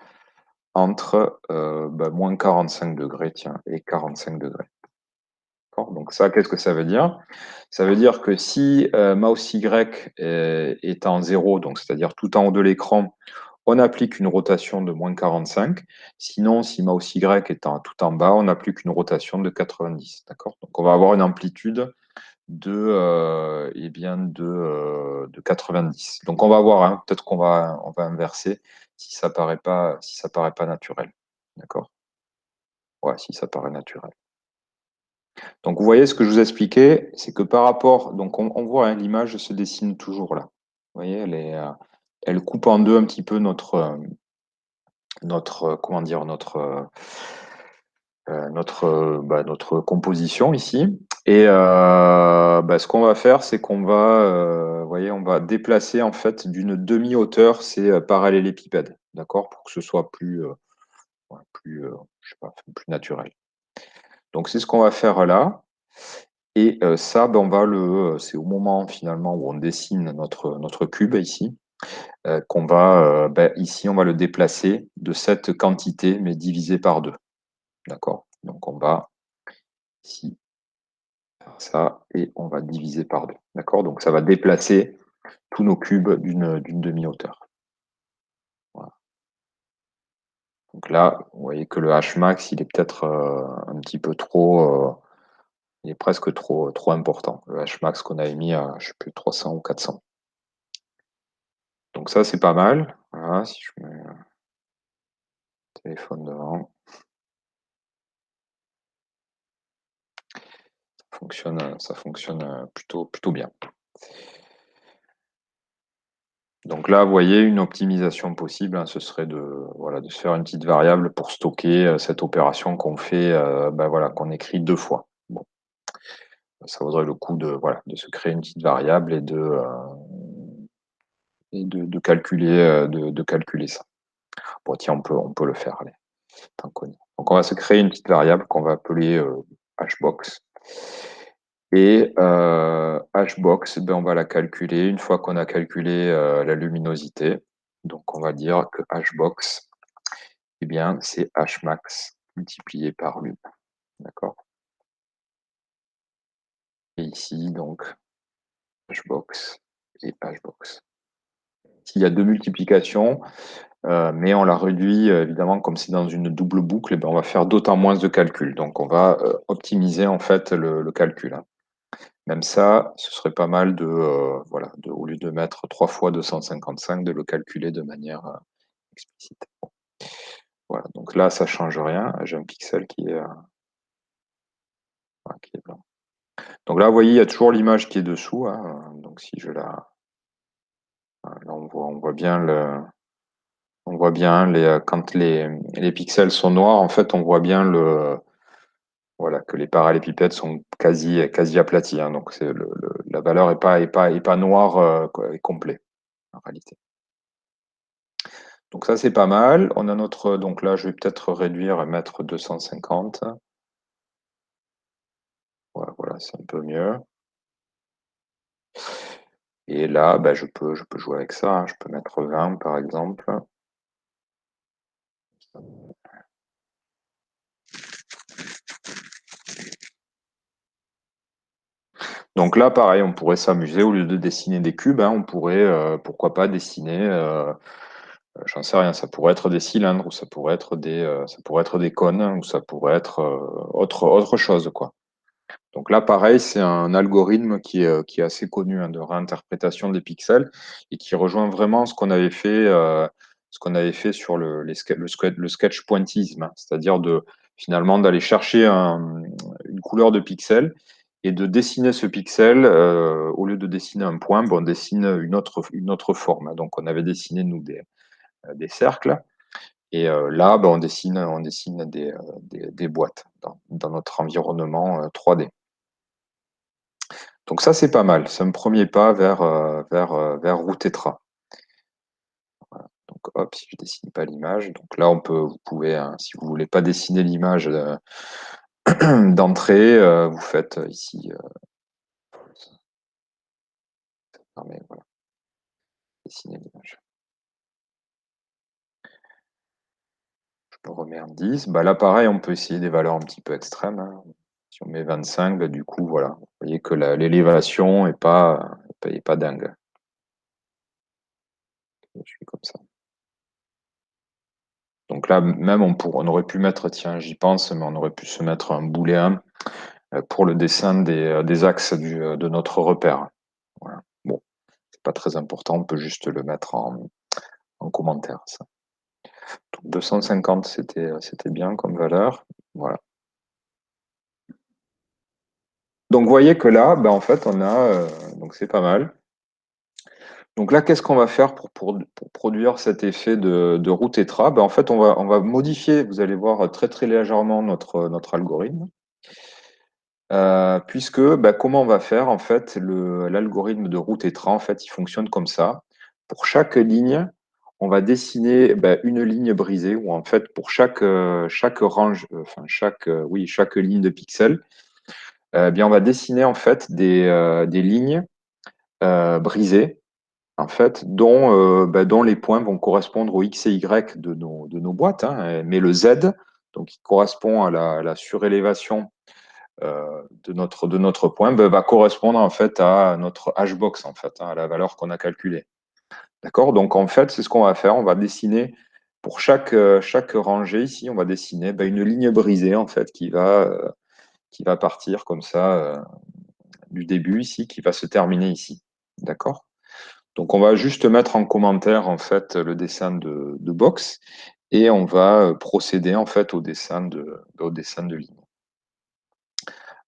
entre moins 45 degrés et 45 degrés. Donc ça, qu'est-ce que ça veut dire? Ça veut dire que si mouse Y est en 0, donc c'est-à-dire tout en haut de l'écran, on applique une rotation de moins 45. Sinon, si MAUS Y est tout en bas, on applique une rotation de 90. D'accord? Donc, on va avoir une amplitude de 90. Donc, on va voir, hein, peut-être on va inverser si ça paraît pas, si ça paraît pas naturel. D'accord? Ouais, si ça paraît naturel. Donc, vous voyez ce que je vous expliquais, c'est que par rapport, donc on voit, hein, l'image se dessine toujours là. Vous voyez, elle coupe en deux un petit peu comment dire, notre composition ici. Et ce qu'on va faire, c'est qu'on va, vous voyez, on va déplacer en fait d'une demi-hauteur ces parallélépipèdes, d'accord, pour que ce soit je sais pas, plus naturel. Donc c'est ce qu'on va faire là. Et ça, c'est au moment finalement où on dessine notre cube ici, qu'on va, ici, on va le déplacer de cette quantité, mais divisé par deux. D'accord? Donc on va ici faire ça et on va diviser par deux. D'accord? Donc ça va déplacer tous nos cubes d'une demi-hauteur. Voilà. Donc là, vous voyez que le Hmax, il est peut-être un petit peu il est presque trop important. Le Hmax qu'on avait mis à, je sais plus, 300 ou 400. Donc ça, c'est pas mal. Voilà, si je mets le téléphone devant, ça fonctionne plutôt bien. Donc là, vous voyez, une optimisation possible, hein, ce serait de se faire une petite variable pour stocker cette opération qu'on fait, qu'on écrit deux fois. Bon, ça vaudrait le coup de se créer une petite variable et de calculer ça. Bon, tiens, on peut le faire, allez, tant qu'on y est. Donc on va se créer une petite variable qu'on va appeler hbox. Et hbox, on va la calculer une fois qu'on a calculé la luminosité. Donc on va dire que hbox, eh bien, c'est hmax multiplié par lum. D'accord? Et ici, donc, hbox et hbox. S'il y a deux multiplications, mais on la réduit, évidemment, comme c'est dans une double boucle, on va faire d'autant moins de calculs. Donc on va optimiser en fait le calcul, hein. Même ça, ce serait pas mal au lieu de mettre 3 fois 255, de le calculer de manière explicite. Voilà, donc là, ça change rien. J'ai un pixel qui est blanc. Donc là, vous voyez, il y a toujours l'image qui est dessous, hein. Donc si je la... Là, on voit bien quand les pixels sont noirs, en fait, on voit bien que les parallépipèdes sont quasi aplatis, hein. Donc la valeur est pas noire et complet, en réalité. Donc ça, c'est pas mal. On a donc là, je vais peut-être réduire et mettre 250. Voilà, c'est un peu mieux. Et là, je peux jouer avec ça, hein. Je peux mettre 20, par exemple. Donc là, pareil, on pourrait s'amuser. Au lieu de dessiner des cubes, hein, on pourrait, pourquoi pas, dessiner, j'en sais rien, ça pourrait être des cylindres, ou ça pourrait être des cônes, ou ça pourrait être autre chose, quoi. Donc là, pareil, c'est un algorithme qui est assez connu, hein, de réinterprétation des pixels et qui rejoint vraiment ce qu'on avait fait sur le sketch pointillisme, hein, c'est-à-dire finalement d'aller chercher une couleur de pixel et de dessiner ce pixel, au lieu de dessiner un point, on dessine une autre forme, hein. Donc on avait dessiné, nous, des cercles. Et là, on dessine des boîtes dans notre environnement 3D. Donc ça, c'est pas mal. C'est un premier pas vers Routetra. Donc hop, si je dessine pas l'image. Donc là, vous pouvez, hein, si vous voulez pas dessiner l'image d'entrée, vous faites ici. Ça permet, voilà, dessiner l'image. Je me remets en 10. Là, pareil, on peut essayer des valeurs un petit peu extrêmes, hein. Si on met 25, du coup, voilà. Vous voyez que l'élévation est pas dingue. Je suis comme ça. Donc là, même on aurait pu mettre, tiens, j'y pense, mais on aurait pu se mettre un booléen pour le dessin des axes de notre repère. Voilà. Bon, c'est pas très important, on peut juste le mettre en commentaire, ça. Donc 250, c'était bien comme valeur. Voilà. Donc, vous voyez que là, ben, en fait, on a, donc c'est pas mal. Donc là, qu'est-ce qu'on va faire pour produire cet effet de roue tétra? Ben, en fait, on va modifier, vous allez voir très très légèrement notre algorithme, puisque ben, comment on va faire? En fait, l'algorithme de roue tétra, en fait, il fonctionne comme ça. Pour chaque ligne, on va dessiner ben, une ligne brisée, ou en fait, pour chaque range, enfin oui, chaque ligne de pixels, bien, on va dessiner en fait des lignes brisées en fait, dont les points vont correspondre au X et Y de nos boîtes, hein, mais le Z, donc qui correspond à la surélévation de notre point, ben, va correspondre en fait à notre Hbox, en fait, hein, à la valeur qu'on a calculée. D'accord? Donc en fait, c'est ce qu'on va faire. On va dessiner pour chaque rangée ici, on va dessiner ben, une ligne brisée en fait qui va partir comme ça du début ici, qui va se terminer ici. D'accord? Donc, on va juste mettre en commentaire en fait le dessin de box et on va procéder en fait au dessin de ligne.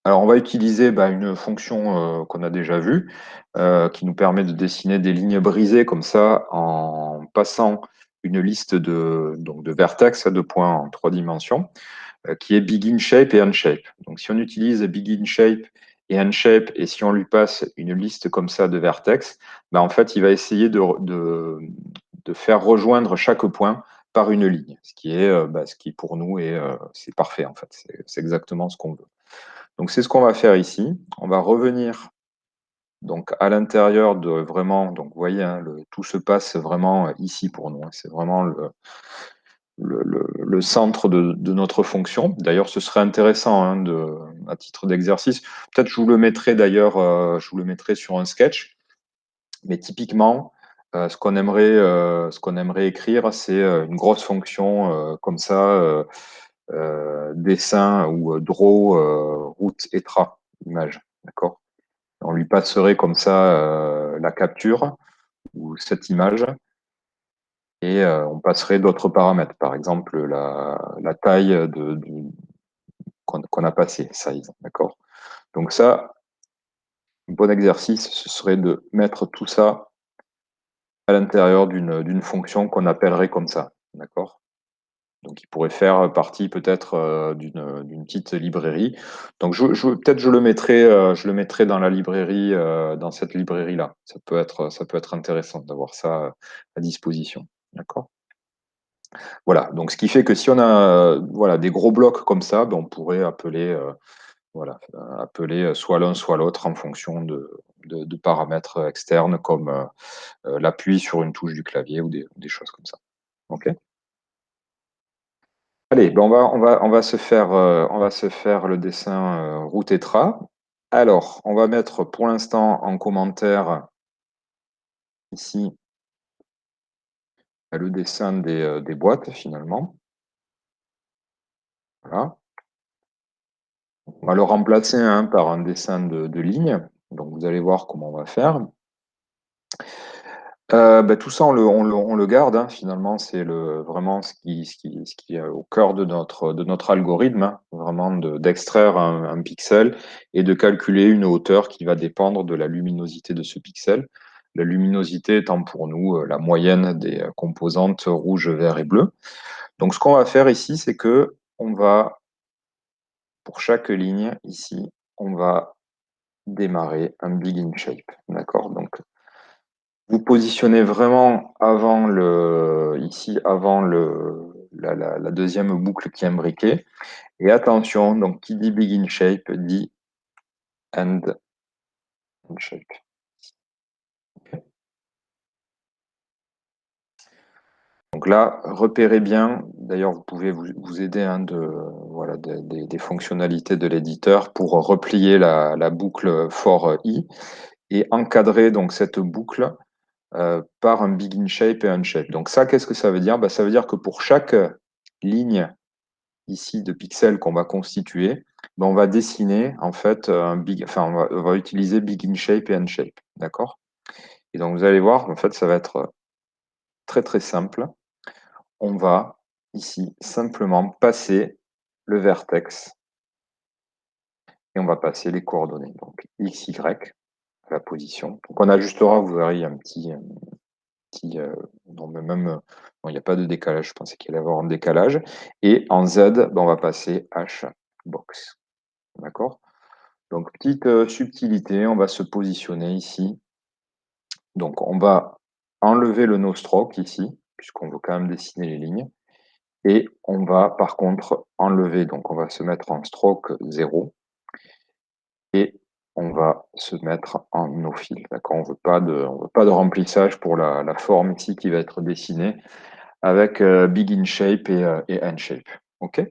Alors, on va utiliser une fonction qu'on a déjà vue qui nous permet de dessiner des lignes brisées comme ça en passant une liste donc de vertex, de points en 3 dimensions, qui est begin shape et end shape. Donc, si on utilise begin shape et end shape, et si on lui passe une liste comme ça de vertex, en fait, il va essayer de faire rejoindre chaque point par une ligne, ce qui pour nous c'est parfait en fait. C'est exactement ce qu'on veut. Donc, c'est ce qu'on va faire ici. On va revenir donc à l'intérieur de vraiment, donc vous voyez, hein, tout se passe vraiment ici pour nous, hein. C'est vraiment le centre de notre fonction. D'ailleurs, ce serait intéressant hein, à titre d'exercice. Peut-être je vous le mettrai d'ailleurs, je vous le mettrai sur un sketch. Mais typiquement, ce qu'on aimerait écrire, c'est une grosse fonction comme ça, dessin ou draw route etra image. D'accord? On lui passerait comme ça la capture ou cette image et on passerait d'autres paramètres, par exemple la taille qu'on a passé, size, d'accord? Donc ça, un bon exercice, ce serait de mettre tout ça à l'intérieur d'une fonction qu'on appellerait comme ça, d'accord? Donc il pourrait faire partie peut-être d'une petite librairie. Donc peut-être je le mettrai dans la librairie, dans cette librairie-là. Ça peut être intéressant d'avoir ça à disposition, d'accord? Voilà, donc ce qui fait que si on a voilà, des gros blocs comme ça, on pourrait appeler soit l'un soit l'autre en fonction de paramètres externes comme l'appui sur une touche du clavier ou des choses comme ça. OK? Allez, on va se faire le dessin roue tétra. Alors, on va mettre pour l'instant en commentaire ici le dessin des boîtes finalement. Voilà. On va le remplacer par un dessin de ligne. Donc, vous allez voir comment on va faire. Tout ça, on le garde, hein. Finalement, c'est vraiment ce qui est au cœur de notre algorithme, hein. Vraiment d'extraire un pixel et de calculer une hauteur qui va dépendre de la luminosité de ce pixel. La luminosité étant pour nous la moyenne des composantes rouge, vert et bleu. Donc, ce qu'on va faire ici, c'est que pour chaque ligne, ici, on va démarrer un begin shape. D'accord? Donc, vous positionnez vraiment ici, avant la deuxième boucle qui est imbriquée. Et attention, donc qui dit begin shape dit end shape. Donc là, repérez bien, d'ailleurs vous pouvez vous aider voilà, des fonctionnalités de l'éditeur pour replier la boucle for i et encadrer donc cette boucle par un begin shape et un shape. Donc ça, qu'est-ce que ça veut dire? Ça veut dire que pour chaque lignes ici de pixels qu'on va constituer, ben, on va dessiner en fait on va utiliser begin shape et end shape, d'accord? Et donc vous allez voir, en fait, ça va être très très simple. On va ici simplement passer le vertex et on va passer les coordonnées. Donc x, y, la position. Donc on ajustera, vous verrez, il y a un petit non, mais même, bon, il n'y a pas de décalage, je pensais qu'il allait y avoir un décalage. Et en Z, ben, on va passer H box. D'accord? Donc, petite subtilité, on va se positionner ici. Donc, on va enlever le no stroke ici, puisqu'on veut quand même dessiner les lignes. Et on va par contre enlever, donc on va se mettre en stroke 0 et on va se mettre en no fill. D'accord? On veut pas de remplissage pour la forme ici qui va être dessinée avec begin shape et end shape. OK?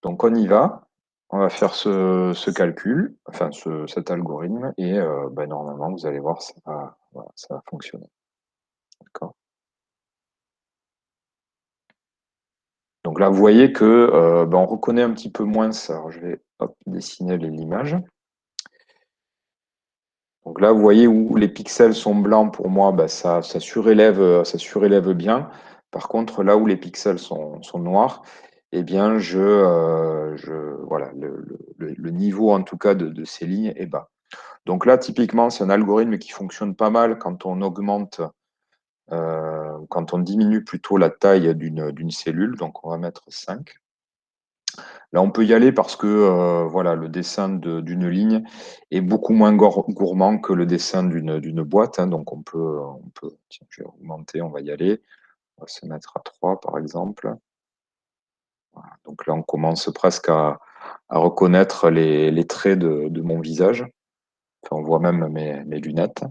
Donc on y va. On va faire ce calcul, enfin cet algorithme, et ben, normalement, vous allez voir, voilà, ça va fonctionner. D'accord? Donc là, vous voyez que ben, on reconnaît un petit peu moins ça. Alors, je vais dessiner l'image. Donc là, vous voyez où les pixels sont blancs, pour moi, ben, ça surélève bien. Par contre, là où les pixels sont noirs, eh bien, voilà, le niveau en tout cas de ces lignes est bas. Donc là, typiquement, c'est un algorithme qui fonctionne pas mal quand on diminue plutôt la taille d'une cellule. Donc on va mettre 5. Là, on peut y aller parce que voilà, le dessin d'une ligne est beaucoup moins gourmand que le dessin d'une boîte, hein. Donc tiens, je vais augmenter, on va y aller. On va se mettre à 3 par exemple. Voilà. Donc là, on commence presque à reconnaître les traits de mon visage. Enfin, on voit même mes lunettes.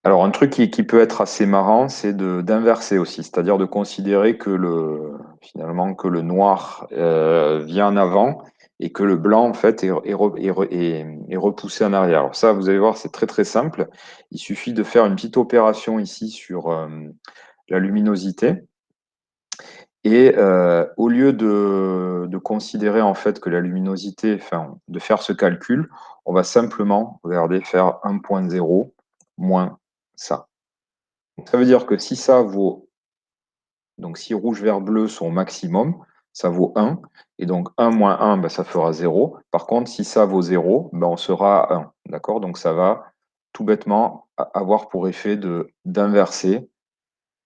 Alors, un truc qui peut être assez marrant, c'est d'inverser aussi, c'est-à-dire de considérer que finalement, que le noir vient en avant et que le blanc, en fait, est repoussé en arrière. Alors ça, vous allez voir, c'est très très simple. Il suffit de faire une petite opération ici sur la luminosité. Et au lieu de considérer en fait que la luminosité, enfin, de faire ce calcul, on va simplement, regardez, faire 1,0 moins ça. Donc, ça veut dire que si ça vaut, donc si rouge, vert, bleu sont au maximum, ça vaut 1. Et donc 1 moins 1, ben, ça fera 0. Par contre, si ça vaut 0, ben, on sera à 1. D'accord? Donc ça va tout bêtement avoir pour effet d'inverser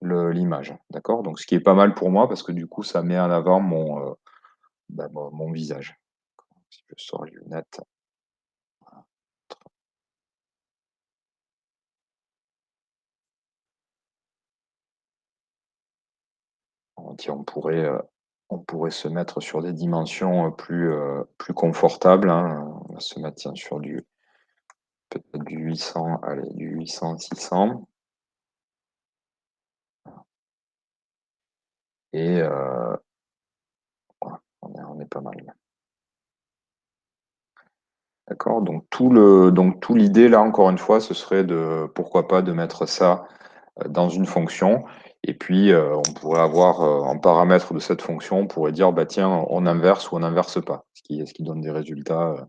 l'image. D'accord? Donc ce qui est pas mal pour moi parce que du coup, ça met en avant mon visage. Si je sors les lunettes. On pourrait se mettre sur des dimensions plus confortables, hein. On va se mettre tiens, sur peut-être du 800, allez, du 800, 600. Et voilà, on est pas mal. D'accord? Donc tout l'idée là, encore une fois, ce serait pourquoi pas, de mettre ça dans une fonction. Et puis, on pourrait avoir en paramètre de cette fonction, on pourrait dire, bah tiens, on inverse ou on n'inverse pas, ce qui donne des résultats.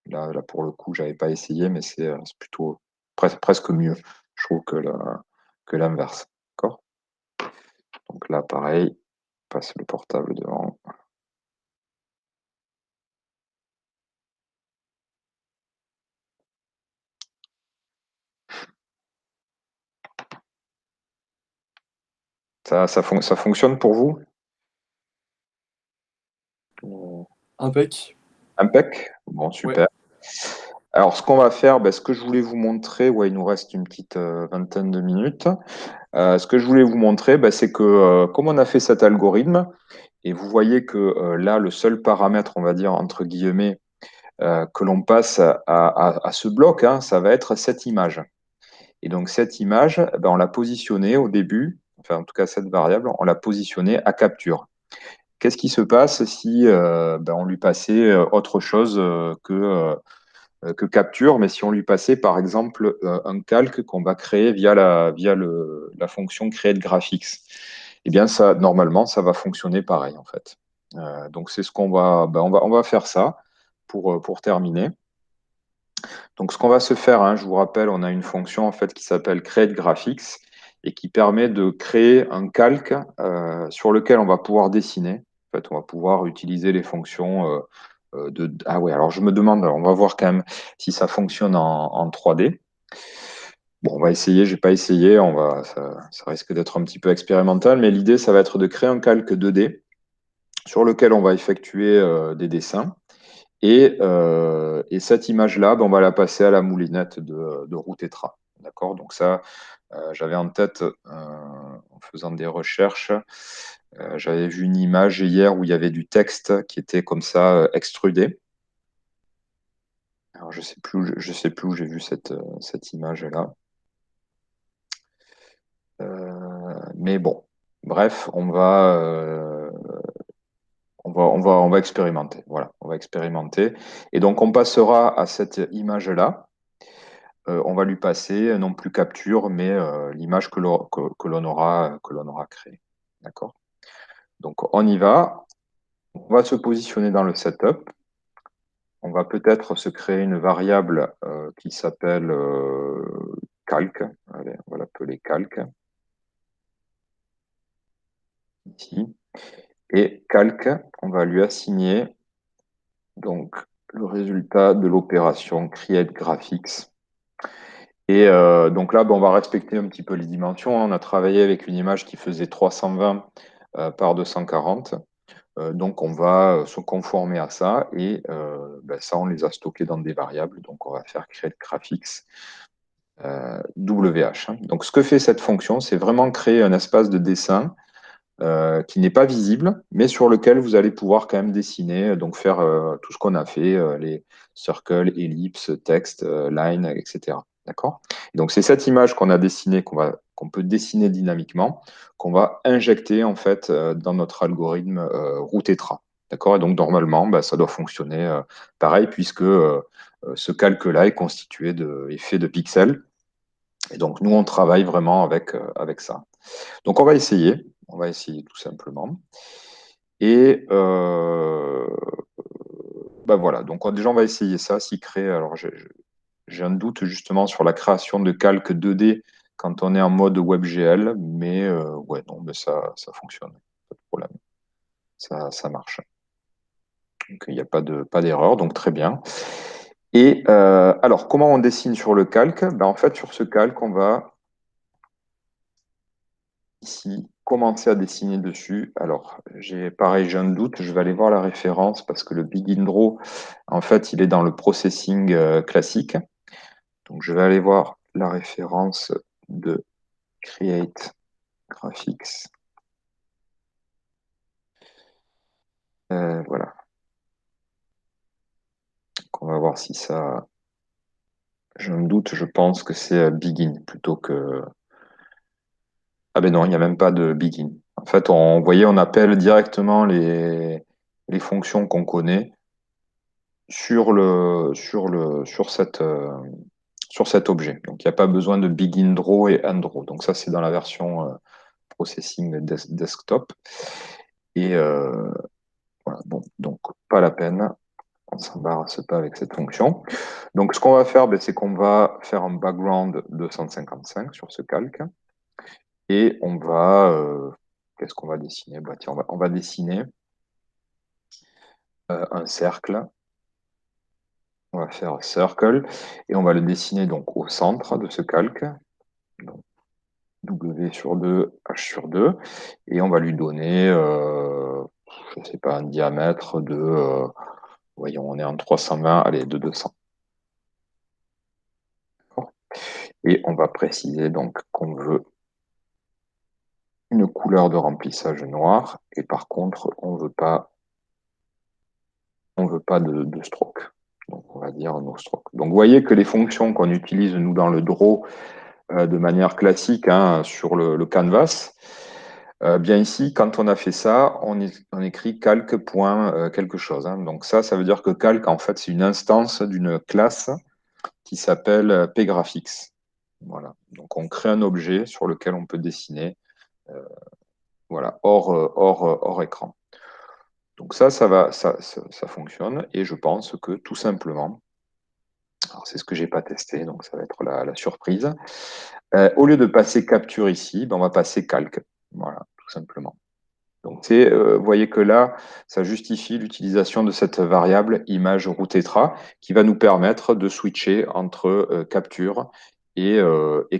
Là, pour le coup, j'avais pas essayé, mais c'est plutôt presque mieux, je trouve, que l'inverse. D'accord? Donc là, pareil, passe le portable devant. Ça fonctionne pour vous? Impec. Impec? Bon, Ouais. super. Alors, ce qu'on va faire, ce que je voulais vous montrer, ouais, il nous reste une petite vingtaine de minutes. Ce que je voulais vous montrer, c'est que comme on a fait cet algorithme, et vous voyez que là, le seul paramètre, on va dire, entre guillemets, que l'on passe à ce bloc, hein, ça va être cette image. Et donc, cette image, on l'a positionnée au début, enfin, en tout cas, cette variable, on l'a positionnée à capture. Qu'est-ce qui se passe si on lui passait autre chose que capture, mais si on lui passait par exemple un calque qu'on va créer via la fonction create graphics, eh bien ça, normalement, ça va fonctionner pareil en fait. Donc c'est ce qu'on va, on va faire ça pour terminer. Donc ce qu'on va se faire, hein, je vous rappelle, on a une fonction en fait qui s'appelle create graphics et qui permet de créer un calque sur lequel on va pouvoir dessiner. En fait, on va pouvoir utiliser les fonctions Ah ouais, alors je me demande, on va voir quand même si ça fonctionne en 3D. Bon, on va essayer, j'ai pas essayé, ça risque d'être un petit peu expérimental, mais l'idée, ça va être de créer un calque 2D sur lequel on va effectuer des dessins. Et cette image-là, on va la passer à la moulinette de Routetra. D'accord? Donc ça, j'avais en tête, en faisant des recherches, j'avais vu une image hier où il y avait du texte qui était comme ça, extrudé. Alors, je sais plus où j'ai vu cette image-là. Mais bon, bref, on va expérimenter. Voilà, on va expérimenter. Et donc, on passera à cette image-là. On va lui passer non plus capture, mais l'image que l'on aura créée. D'accord? Donc, on y va. On va se positionner dans le setup. On va peut-être se créer une variable qui s'appelle calque. Allez, on va l'appeler calque. Ici. Et calque, on va lui assigner donc le résultat de l'opération create graphics. Et donc là, on va respecter un petit peu les dimensions. On a travaillé avec une image qui faisait 320 par 240. Donc on va se conformer à ça et ça, on les a stockés dans des variables. Donc on va faire create graphics WH. Donc ce que fait cette fonction, c'est vraiment créer un espace de dessin qui n'est pas visible, mais sur lequel vous allez pouvoir quand même dessiner, donc faire tout ce qu'on a fait, les circles, ellipses, texte, line, etc. D'accord? Donc c'est cette image qu'on a dessinée, qu'on peut dessiner dynamiquement, qu'on va injecter en fait dans notre algorithme Routetra. D'accord? Et donc normalement, ça doit fonctionner pareil, puisque ce calque-là est constitué est fait de pixels. Et donc nous, on travaille vraiment avec ça. Donc on va essayer tout simplement. Et voilà, donc déjà on va essayer ça, s'y créer. Alors j'ai un doute justement sur la création de calques 2D quand on est en mode WebGL, mais ouais, non, mais ça fonctionne, pas de problème, ça marche. Donc il n'y a pas d'erreur, donc très bien. Et alors, comment on dessine sur le calque? En fait, sur ce calque, on va ici commencer à dessiner dessus. Alors, pareil, j'ai un doute, je vais aller voir la référence parce que le Begin Draw, en fait, il est dans le processing classique. Donc, je vais aller voir la référence de Create Graphics. Voilà. Donc, on va voir si ça... J'ai un doute, je pense que c'est Begin plutôt que... Ah ben non, il n'y a même pas de Begin. En fait, vous voyez, on appelle directement les fonctions qu'on connaît sur cet objet. Donc, il n'y a pas besoin de begin draw et end draw. Donc, ça, c'est dans la version processing desktop. Et voilà, bon, donc, pas la peine. On ne s'embarrasse pas avec cette fonction. Donc, ce qu'on va faire, c'est qu'on va faire un background 255 sur ce calque. Et on va... qu'est-ce qu'on va dessiner? Tiens, on va dessiner un cercle. On va faire circle et on va le dessiner donc au centre de ce calque. Donc, W sur 2, H sur 2. Et on va lui donner, je ne sais pas, un diamètre de, voyons, on est en 320, allez, de 200. Et on va préciser donc qu'on veut une couleur de remplissage noir. Et par contre, on veut pas de stroke. Donc, on va dire no stroke. Donc, vous voyez que les fonctions qu'on utilise, nous, dans le draw, de manière classique, hein, sur le canvas, Bien ici, quand on a fait ça, on écrit calque point quelque chose, hein. Donc ça veut dire que calque, en fait, c'est une instance d'une classe qui s'appelle pgraphics. Voilà. Donc on crée un objet sur lequel on peut dessiner, voilà, hors écran. Donc ça fonctionne. Et je pense que tout simplement, alors c'est ce que j'ai pas testé, donc ça va être la surprise. Au lieu de passer capture ici, ben, on va passer calque. Voilà, tout simplement. Donc, vous voyez que là, ça justifie l'utilisation de cette variable image root tetra qui va nous permettre de switcher entre capture et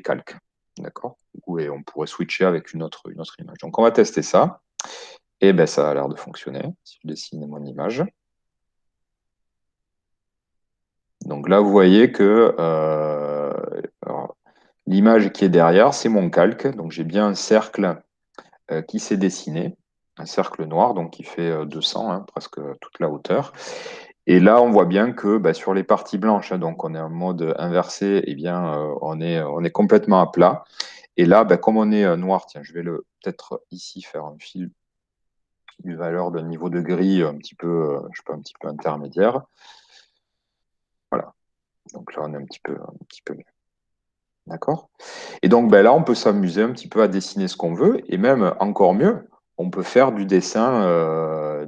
calque. D'accord? Et on pourrait switcher avec une autre image. Donc, on va tester ça. Et ben, ça a l'air de fonctionner. Si je dessine mon image. Donc là, vous voyez que l'image qui est derrière, c'est mon calque. Donc, j'ai bien un cercle qui s'est dessiné, un cercle noir, donc qui fait 200, hein, presque toute la hauteur. Et là, on voit bien que bah, sur les parties blanches, hein, donc on est en mode inversé, eh bien, on est complètement à plat. Et là, bah, comme on est noir, tiens, je vais peut-être ici faire un fil d'une valeur de niveau de gris un petit peu, je sais pas, un petit peu intermédiaire. Voilà. Donc là, on est un petit peu mieux. D'accord? Et donc ben là, on peut s'amuser un petit peu à dessiner ce qu'on veut, et même encore mieux, on peut faire du dessin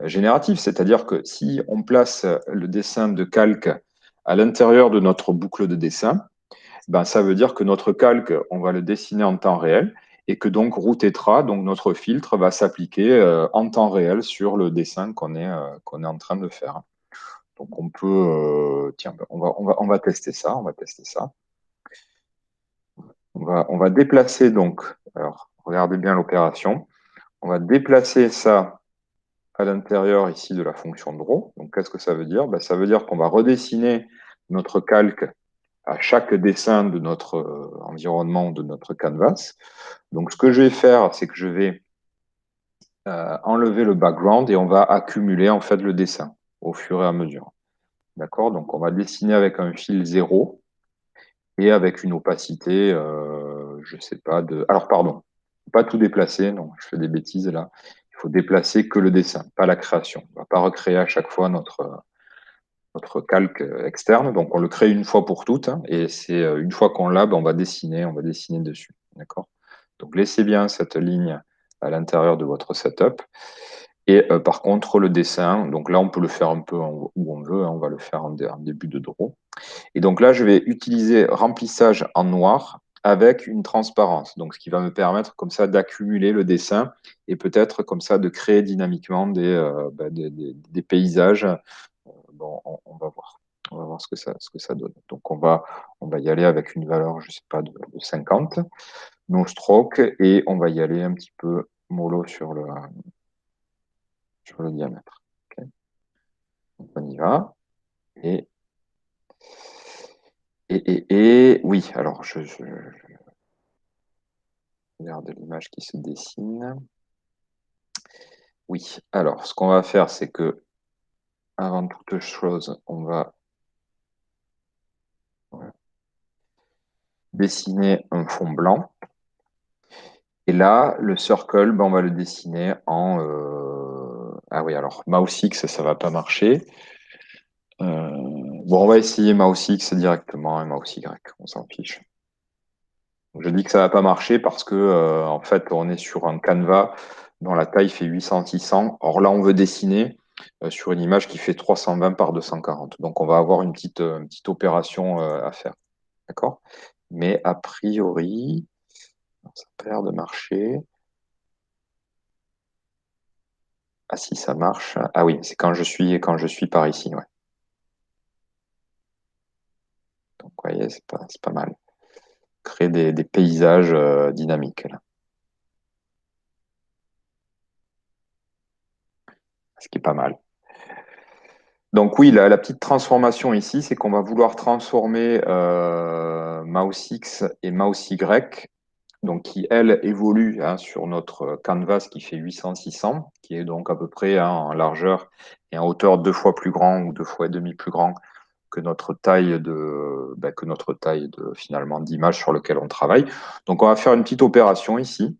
génératif. C'est-à-dire que si on place le dessin de calque à l'intérieur de notre boucle de dessin, ben, ça veut dire que notre calque, on va le dessiner en temps réel, et que donc Routetra, donc notre filtre, va s'appliquer en temps réel sur le dessin qu'on est en train de faire. Donc on peut, tiens, on va tester ça, on va tester ça. On va déplacer donc, alors regardez bien l'opération, on va déplacer ça à l'intérieur ici de la fonction draw. Donc qu'est-ce que ça veut dire? Ben, ça veut dire qu'on va redessiner notre calque à chaque dessin de notre environnement, de notre canvas. Donc ce que je vais faire, c'est que je vais enlever le background et on va accumuler en fait le dessin au fur et à mesure. D'accord? Donc on va dessiner avec un fil 0 et avec une opacité, je sais pas, de. Alors, pardon, pas tout déplacer, non, je fais des bêtises là. Il faut déplacer que le dessin, pas la création. On ne va pas recréer à chaque fois notre calque externe. Donc, on le crée une fois pour toutes, hein, et c'est une fois qu'on l'a, ben, on va dessiner dessus. D'accord? Donc, laissez bien cette ligne à l'intérieur de votre setup. Et par contre, le dessin, donc là, on peut le faire un peu où on veut, hein, on va le faire en début de draw. Et donc là, je vais utiliser remplissage en noir avec une transparence. Donc, ce qui va me permettre comme ça d'accumuler le dessin et peut-être comme ça de créer dynamiquement des paysages. Bon, on va voir. On va voir ce que ça donne. Donc, on va y aller avec une valeur, je ne sais pas, de 50, no stroke, et on va y aller un petit peu mollo sur le diamètre. Okay. Donc, on y va. Et, oui, alors je regarde l'image qui se dessine. Oui, alors ce qu'on va faire, c'est que avant toute chose, on va dessiner un fond blanc. Et là, le circle, ben, on va le dessiner en. Ah oui, alors Mouse X, ça va pas marcher. Bon, on va essayer Mouse X directement et Mouse Y, on s'en fiche. Je dis que ça va pas marcher parce que en fait, on est sur un canevas dont la taille fait 800-600. Or là, on veut dessiner sur une image qui fait 320 par 240. Donc, on va avoir une petite opération à faire. D'accord? Mais a priori, ça a l'air de marcher. Ah si, ça marche. Ah oui, c'est quand je suis par ici, ouais. Donc, vous voyez, c'est pas mal. Créer des paysages dynamiques, là. Ce qui est pas mal. Donc oui, la petite transformation ici, c'est qu'on va vouloir transformer Mouse X et Mouse Y, donc qui, elles, évoluent hein, sur notre canvas qui fait 800-600, qui est donc à peu près hein, en largeur et en hauteur 2 fois plus grand ou 2 fois et demi plus grand que notre taille de finalement d'image sur lequel on travaille. Donc on va faire une petite opération ici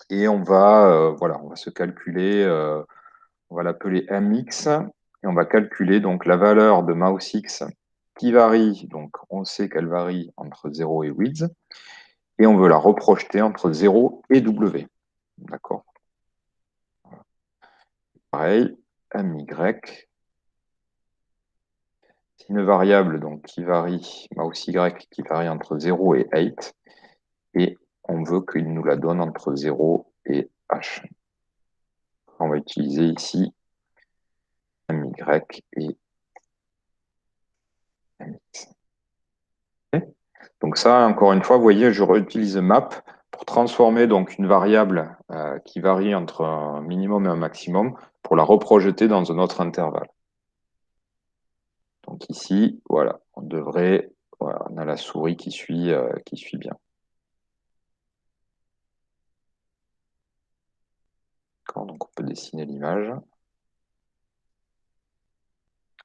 et on va se calculer, on va l'appeler mx et on va calculer donc la valeur de mouse x qui varie, donc on sait qu'elle varie entre 0 et width et on veut la reprojeter entre 0 et w. D'accord. Pareil, my. C'est une variable donc, qui varie, mouse y, qui varie entre 0 et 8. Et on veut qu'il nous la donne entre 0 et h. On va utiliser ici my et mx. Okay. Donc ça, encore une fois, vous voyez, je réutilise map pour transformer donc une variable qui varie entre un minimum et un maximum pour la reprojeter dans un autre intervalle. Donc ici, voilà, voilà, on a la souris qui suit bien. Donc on peut dessiner l'image.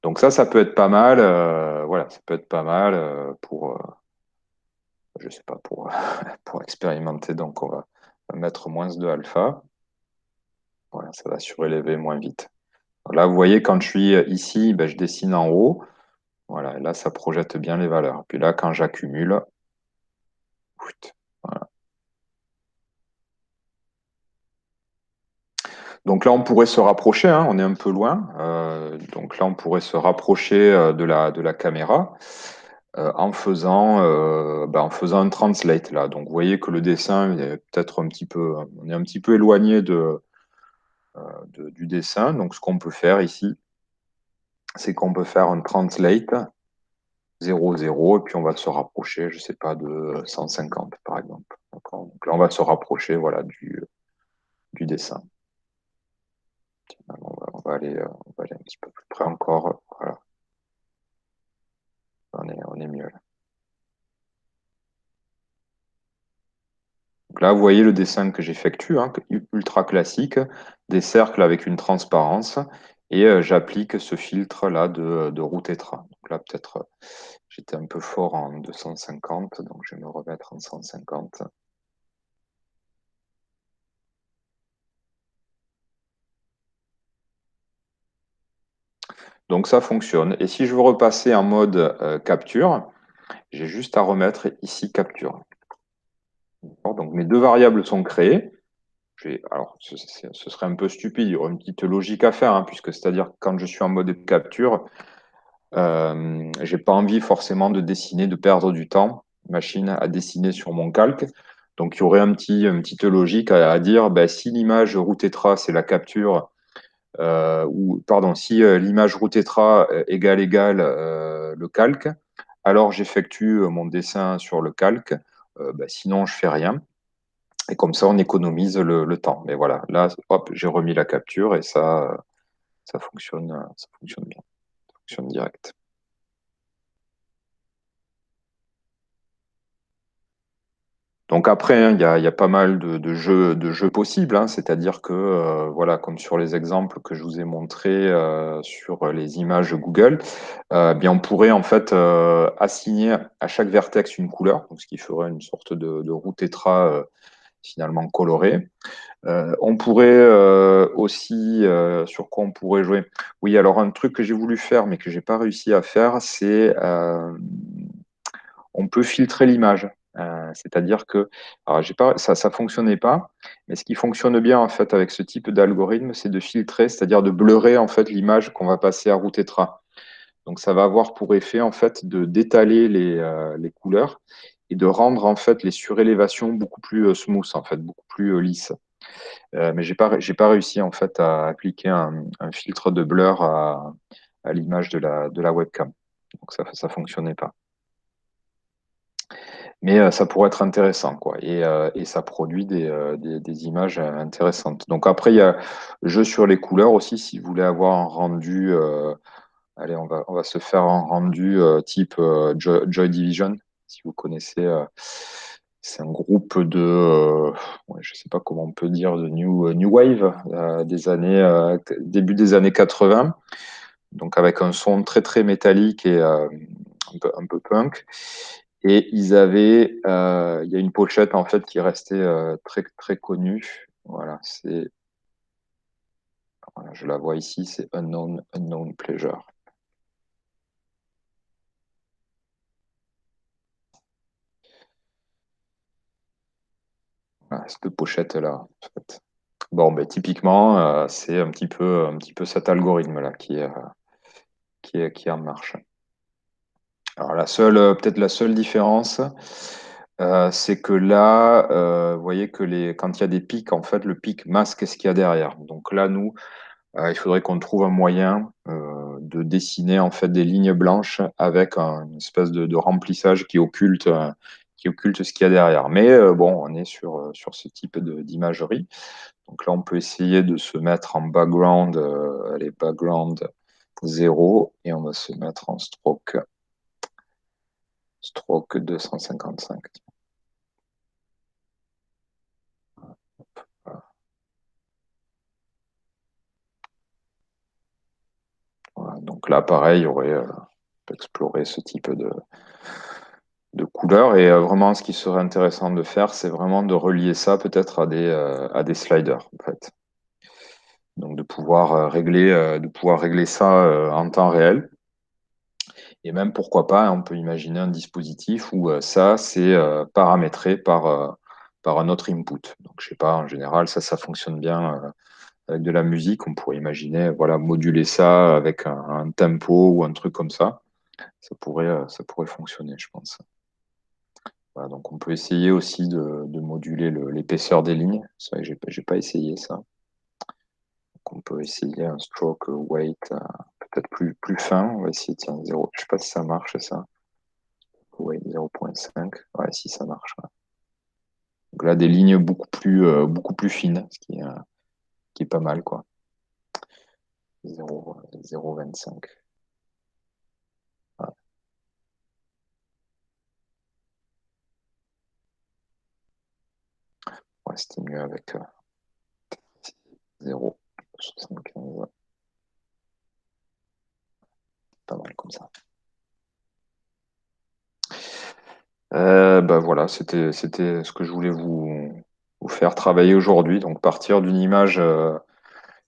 Donc ça peut être pas mal. Voilà, ça peut être pas mal pour, je sais pas, pour expérimenter. Donc on va mettre -2 alpha. Voilà, ça va surélever moins vite. Là, vous voyez, quand je suis ici, ben, je dessine en haut. Voilà, et là, ça projette bien les valeurs. Puis là, quand j'accumule, voilà. Donc là, on pourrait se rapprocher, hein, on est un peu loin. Donc là, on pourrait se rapprocher de la caméra en faisant un translate là. Donc vous voyez que le dessin est peut-être on est un petit peu éloigné du dessin. Donc ce qu'on peut faire ici, c'est qu'on peut faire un translate 0, 0, et puis on va se rapprocher, je sais pas, de 150 par exemple. Donc là, on va se rapprocher voilà, du dessin. On va aller un petit peu plus près encore. Voilà. On est mieux là. Donc là, vous voyez le dessin que j'effectue, hein, ultra classique, des cercles avec une transparence, et j'applique ce filtre-là de roue tétra. Donc là, peut-être, j'étais un peu fort en 250, donc je vais me remettre en 150. Donc ça fonctionne. Et si je veux repasser en mode capture, j'ai juste à remettre ici capture. Donc mes deux variables sont créées. Alors, ce serait un peu stupide, il y aurait une petite logique à faire, hein, puisque c'est-à-dire que quand je suis en mode capture, j'ai pas envie forcément de dessiner, de perdre du temps, machine à dessiner sur mon calque. Donc, il y aurait une petite logique à dire, ben, si l'image roue tétra, c'est la capture, ou pardon, si l'image roue tétra égale le calque, alors j'effectue mon dessin sur le calque. Ben, sinon, je fais rien. Et comme ça, on économise le temps. Mais voilà, là, hop, j'ai remis la capture et ça fonctionne bien. Ça fonctionne direct. Donc après, hein, il y a pas mal de jeux possibles, hein, c'est-à-dire que, voilà, comme sur les exemples que je vous ai montrés sur les images Google, bien, on pourrait en fait assigner à chaque vertex une couleur, donc ce qui ferait une sorte de roue tétra finalement colorée. On pourrait aussi, sur quoi on pourrait jouer? Oui, alors un truc que j'ai voulu faire mais que j'ai pas réussi à faire, c'est on peut filtrer l'image. C'est-à-dire que alors ça fonctionnait pas, mais ce qui fonctionne bien en fait avec ce type d'algorithme, c'est de filtrer, c'est-à-dire de blurrer en fait l'image qu'on va passer à roue tétra. Donc ça va avoir pour effet en fait de d'étaler les couleurs et de rendre en fait les surélévations beaucoup plus smooth en fait, beaucoup plus lisses. Mais j'ai pas réussi en fait à appliquer un filtre de blur à l'image de la webcam. Donc ça fonctionnait pas. Mais ça pourrait être intéressant, quoi. Et ça produit des images intéressantes. Donc après, il y a jeu sur les couleurs aussi, si vous voulez avoir un rendu. Allez, on va se faire un rendu type Joy Division, si vous connaissez. C'est un groupe ouais, je sais pas comment on peut dire, de New Wave des années, début des années 80. donc avec un son très très métallique et un peu punk. Et il y a une pochette en fait qui est restée très très connue. Voilà, voilà, je la vois ici, c'est Unknown Pleasure. Voilà, cette pochette-là, en fait. Bon, ben, typiquement, c'est un petit peu cet algorithme-là qui est en marche. Alors, peut-être la seule différence, c'est que là, vous voyez que quand il y a des pics, en fait, le pic masque ce qu'il y a derrière. Donc là, nous, il faudrait qu'on trouve un moyen de dessiner en fait des lignes blanches avec une espèce de remplissage qui occulte ce qu'il y a derrière. Mais bon, on est sur ce type d'imagerie. Donc là, on peut essayer de se mettre en background, allez, background 0, et on va se mettre en stroke 255. Voilà. Donc là, pareil, on peut explorer ce type de couleurs. Et vraiment, ce qui serait intéressant de faire, c'est vraiment de relier ça peut-être à des sliders, en fait. Donc de pouvoir régler ça en temps réel. Et même, pourquoi pas, on peut imaginer un dispositif où ça, c'est paramétré par un autre input. Donc, je sais pas, en général, ça fonctionne bien avec de la musique. On pourrait imaginer, voilà, moduler ça avec un tempo ou un truc comme ça. Ça pourrait fonctionner, je pense. Voilà, donc on peut essayer aussi de moduler l'épaisseur des lignes. C'est vrai que j'ai pas essayé ça. Donc on peut essayer un stroke weight peut-être plus fin. On va essayer, tiens, 0. Je sais pas si ça marche ça. Weight 0,5. Ouais, si ça marche. Ouais. Donc là, des lignes beaucoup plus fines, qui est pas mal, quoi. 0,25. Ouais, ouais, c'était mieux avec 0,75. Pas mal comme ça. Bah voilà, c'était ce que je voulais vous faire travailler aujourd'hui. Donc partir d'une image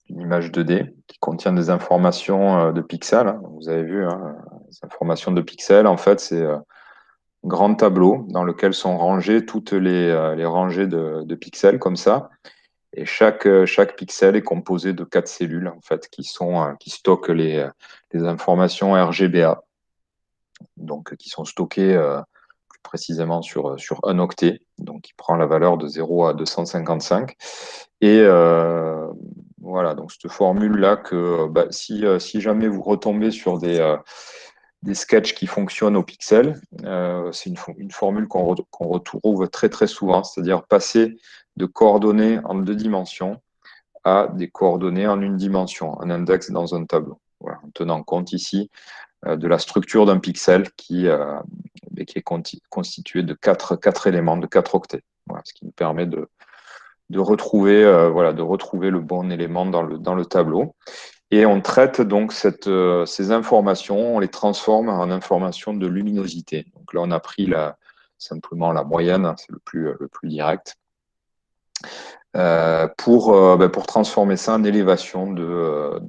2D qui contient des informations de pixels, hein. Vous avez vu, hein, les informations de pixels, en fait, c'est un grand tableau dans lequel sont rangées toutes les rangées de pixels comme ça. Et chaque pixel est composé de 4 cellules, en fait, qui stockent les informations RGBA, donc qui sont stockées plus précisément sur un octet, donc qui prend la valeur de 0 à 255. Et voilà, donc cette formule-là, que bah, si jamais vous retombez sur des sketchs qui fonctionnent au pixel, c'est une formule qu'on retrouve très très souvent, c'est-à-dire passer de coordonnées en 2 dimensions à des coordonnées en une dimension, un index dans un tableau. Voilà, en tenant compte ici de la structure d'un pixel qui est constitué de quatre éléments, de 4 octets. Voilà, ce qui nous permet voilà, de retrouver le bon élément dans le tableau. Et on traite donc ces informations, on les transforme en informations de luminosité. Donc là, on a pris simplement la moyenne, hein, c'est le plus direct, pour transformer ça en élévation de,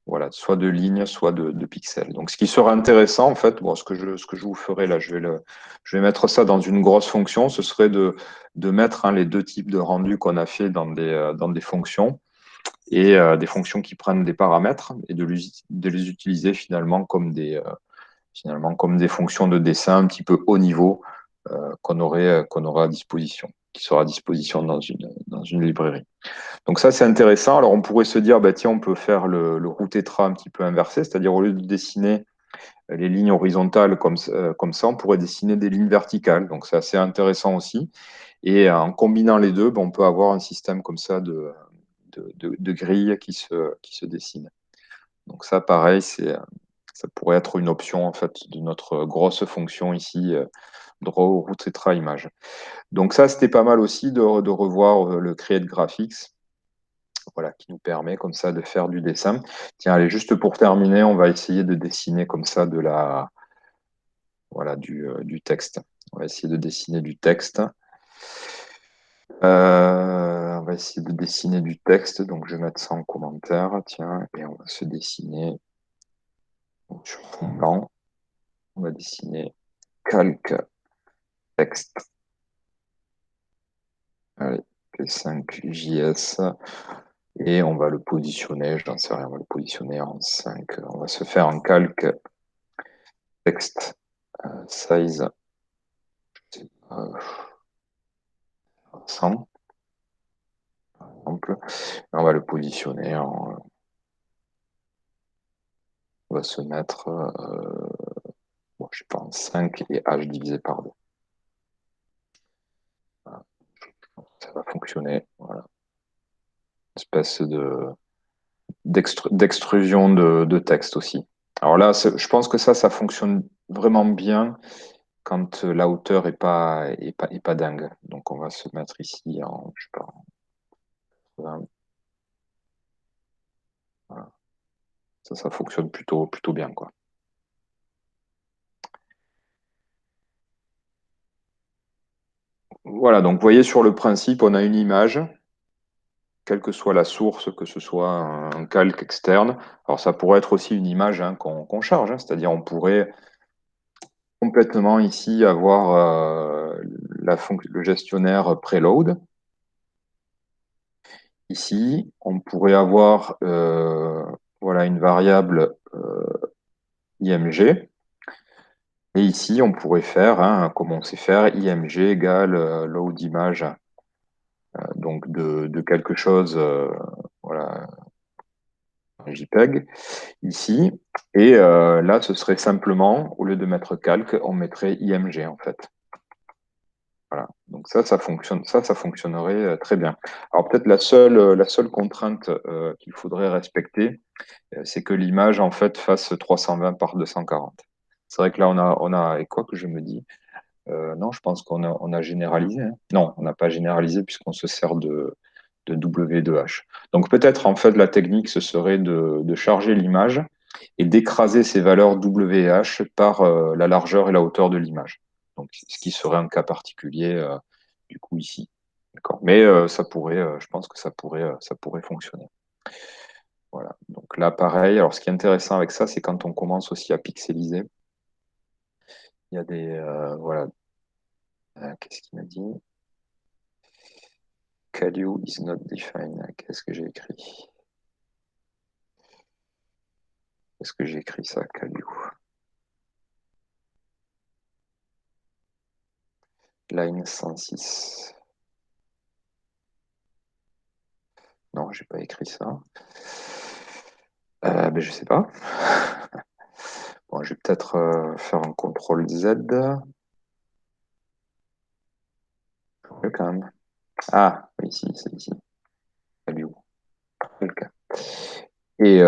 voilà, soit de lignes, soit de pixels. Donc, ce qui sera intéressant, en fait, bon, ce que je vous ferai là, je vais mettre ça dans une grosse fonction, ce serait de mettre, hein, les deux types de rendus qu'on a fait dans des fonctions, et des fonctions qui prennent des paramètres, et de les utiliser finalement comme des fonctions de dessin un petit peu haut niveau qu'on aurait à disposition, qui sera à disposition dans une librairie. Donc ça, c'est intéressant. Alors on pourrait se dire, bah, tiens, on peut faire le roue tétra un petit peu inversé, c'est-à-dire au lieu de dessiner les lignes horizontales comme ça, on pourrait dessiner des lignes verticales. Donc c'est assez intéressant aussi. Et en combinant les deux, bah, on peut avoir un système comme ça de grilles qui se dessinent. Donc ça, pareil, ça pourrait être une option en fait de notre grosse fonction ici, draw roue tétra image. Donc ça, c'était pas mal aussi de revoir le create graphics voilà, qui nous permet comme ça de faire du dessin. Tiens, allez, juste pour terminer, on va essayer de dessiner comme ça voilà, du texte. On va essayer de dessiner du texte. On va essayer de dessiner du texte, donc je vais mettre ça en commentaire, tiens, et on va se dessiner donc, sur fond blanc. On va dessiner calque texte. Allez, P5JS. Et on va le positionner, j'en sais rien, on va le positionner en 5. On va se faire un calque texte size, je sais pas, 100, par exemple. On va le positionner on va se mettre, bon, je sais pas, en 5 et h divisé par 2. Voilà. Ça va fonctionner. Voilà. Une espèce d'extrusion de texte aussi. Alors là, je pense que ça fonctionne vraiment bien quand la hauteur est pas dingue. Donc on va se mettre ici en, je sais pas, en 20. Voilà. Ça fonctionne plutôt bien, quoi. Voilà, donc vous voyez sur le principe, on a une image, quelle que soit la source, que ce soit un calque externe. Alors ça pourrait être aussi une image hein, qu'on charge, hein, c'est-à-dire on pourrait complètement ici avoir le gestionnaire preload. Ici, on pourrait avoir voilà, une variable IMG. Et ici, on pourrait faire, hein, comme on sait faire, IMG égale load image, donc de quelque chose, voilà, un JPEG, ici. Et là, ce serait simplement, au lieu de mettre calque, on mettrait IMG en fait. Voilà. Donc ça fonctionne, ça fonctionnerait très bien. Alors peut-être la seule contrainte qu'il faudrait respecter, c'est que l'image en fait fasse 320 par 240. C'est vrai que là et quoi que je me dis, non, je pense on a généralisé, hein. Non, on n'a pas généralisé puisqu'on se sert de W2H. Donc peut-être en fait la technique ce serait de charger l'image et d'écraser ces valeurs WH par la largeur et la hauteur de l'image. Donc ce qui serait un cas particulier du coup ici. D'accord. Mais ça pourrait, je pense que ça pourrait fonctionner. Voilà. Donc là, pareil. Alors, ce qui est intéressant avec ça, c'est quand on commence aussi à pixeliser. Il y a des, voilà. Qu'est-ce qu'il m'a dit? Value is not defined. Qu'est-ce que j'ai écrit? Est-ce que j'ai écrit ça, Value? Line 106. Non, j'ai pas écrit ça. Ben, je sais pas. Bon, je vais peut-être faire un CTRL Z. Oui, quand même. Ah, ici, c'est ici. Value. Ok. Et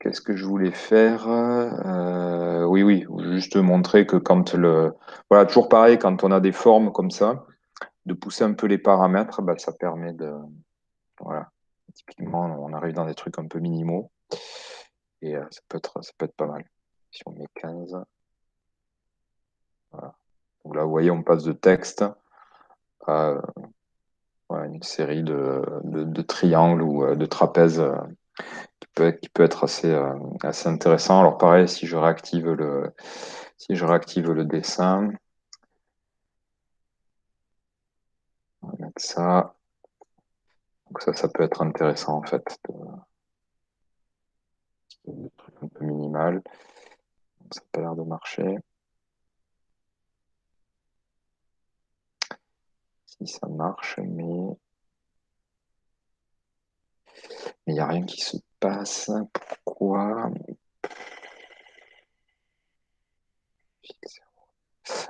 qu'est-ce que je voulais faire? Oui, oui, juste montrer que quand voilà, toujours pareil, quand on a des formes comme ça, de pousser un peu les paramètres, bah, ça permet de. Voilà. Typiquement, on arrive dans des trucs un peu minimaux. Et ça peut être pas mal. Si on met 15. Voilà. Donc là, vous voyez, on passe de texte à voilà, une série de triangles ou de trapèzes qui peut être assez intéressant. Alors pareil, si je réactive le dessin, on va mettre ça. Donc ça peut être intéressant en fait, de trucs un peu minimal. Donc, ça n'a pas l'air de marcher. Si ça marche, mais il n'y a rien qui se passe. Pourquoi?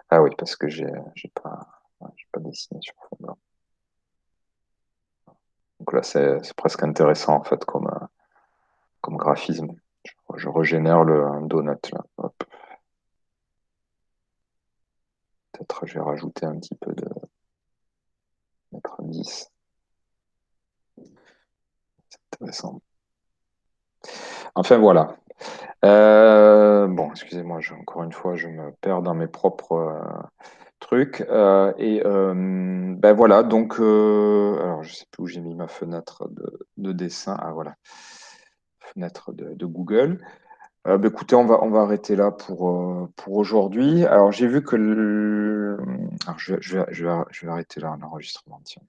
Ah oui, parce que j'ai pas dessiné sur fond blanc. Donc là, c'est presque intéressant en fait comme graphisme. Je régénère un donut là. Hop. Peut-être je vais rajouter un petit peu de mettre 10. intéressant. Enfin, voilà. Bon, excusez-moi, encore une fois, je me perds dans mes propres trucs. Ben voilà, donc, alors je sais plus où j'ai mis ma fenêtre de dessin. Ah voilà, fenêtre de Google. Ben, écoutez, on va arrêter là pour aujourd'hui. Alors j'ai vu que alors, je vais arrêter là l'enregistrement. Tiens.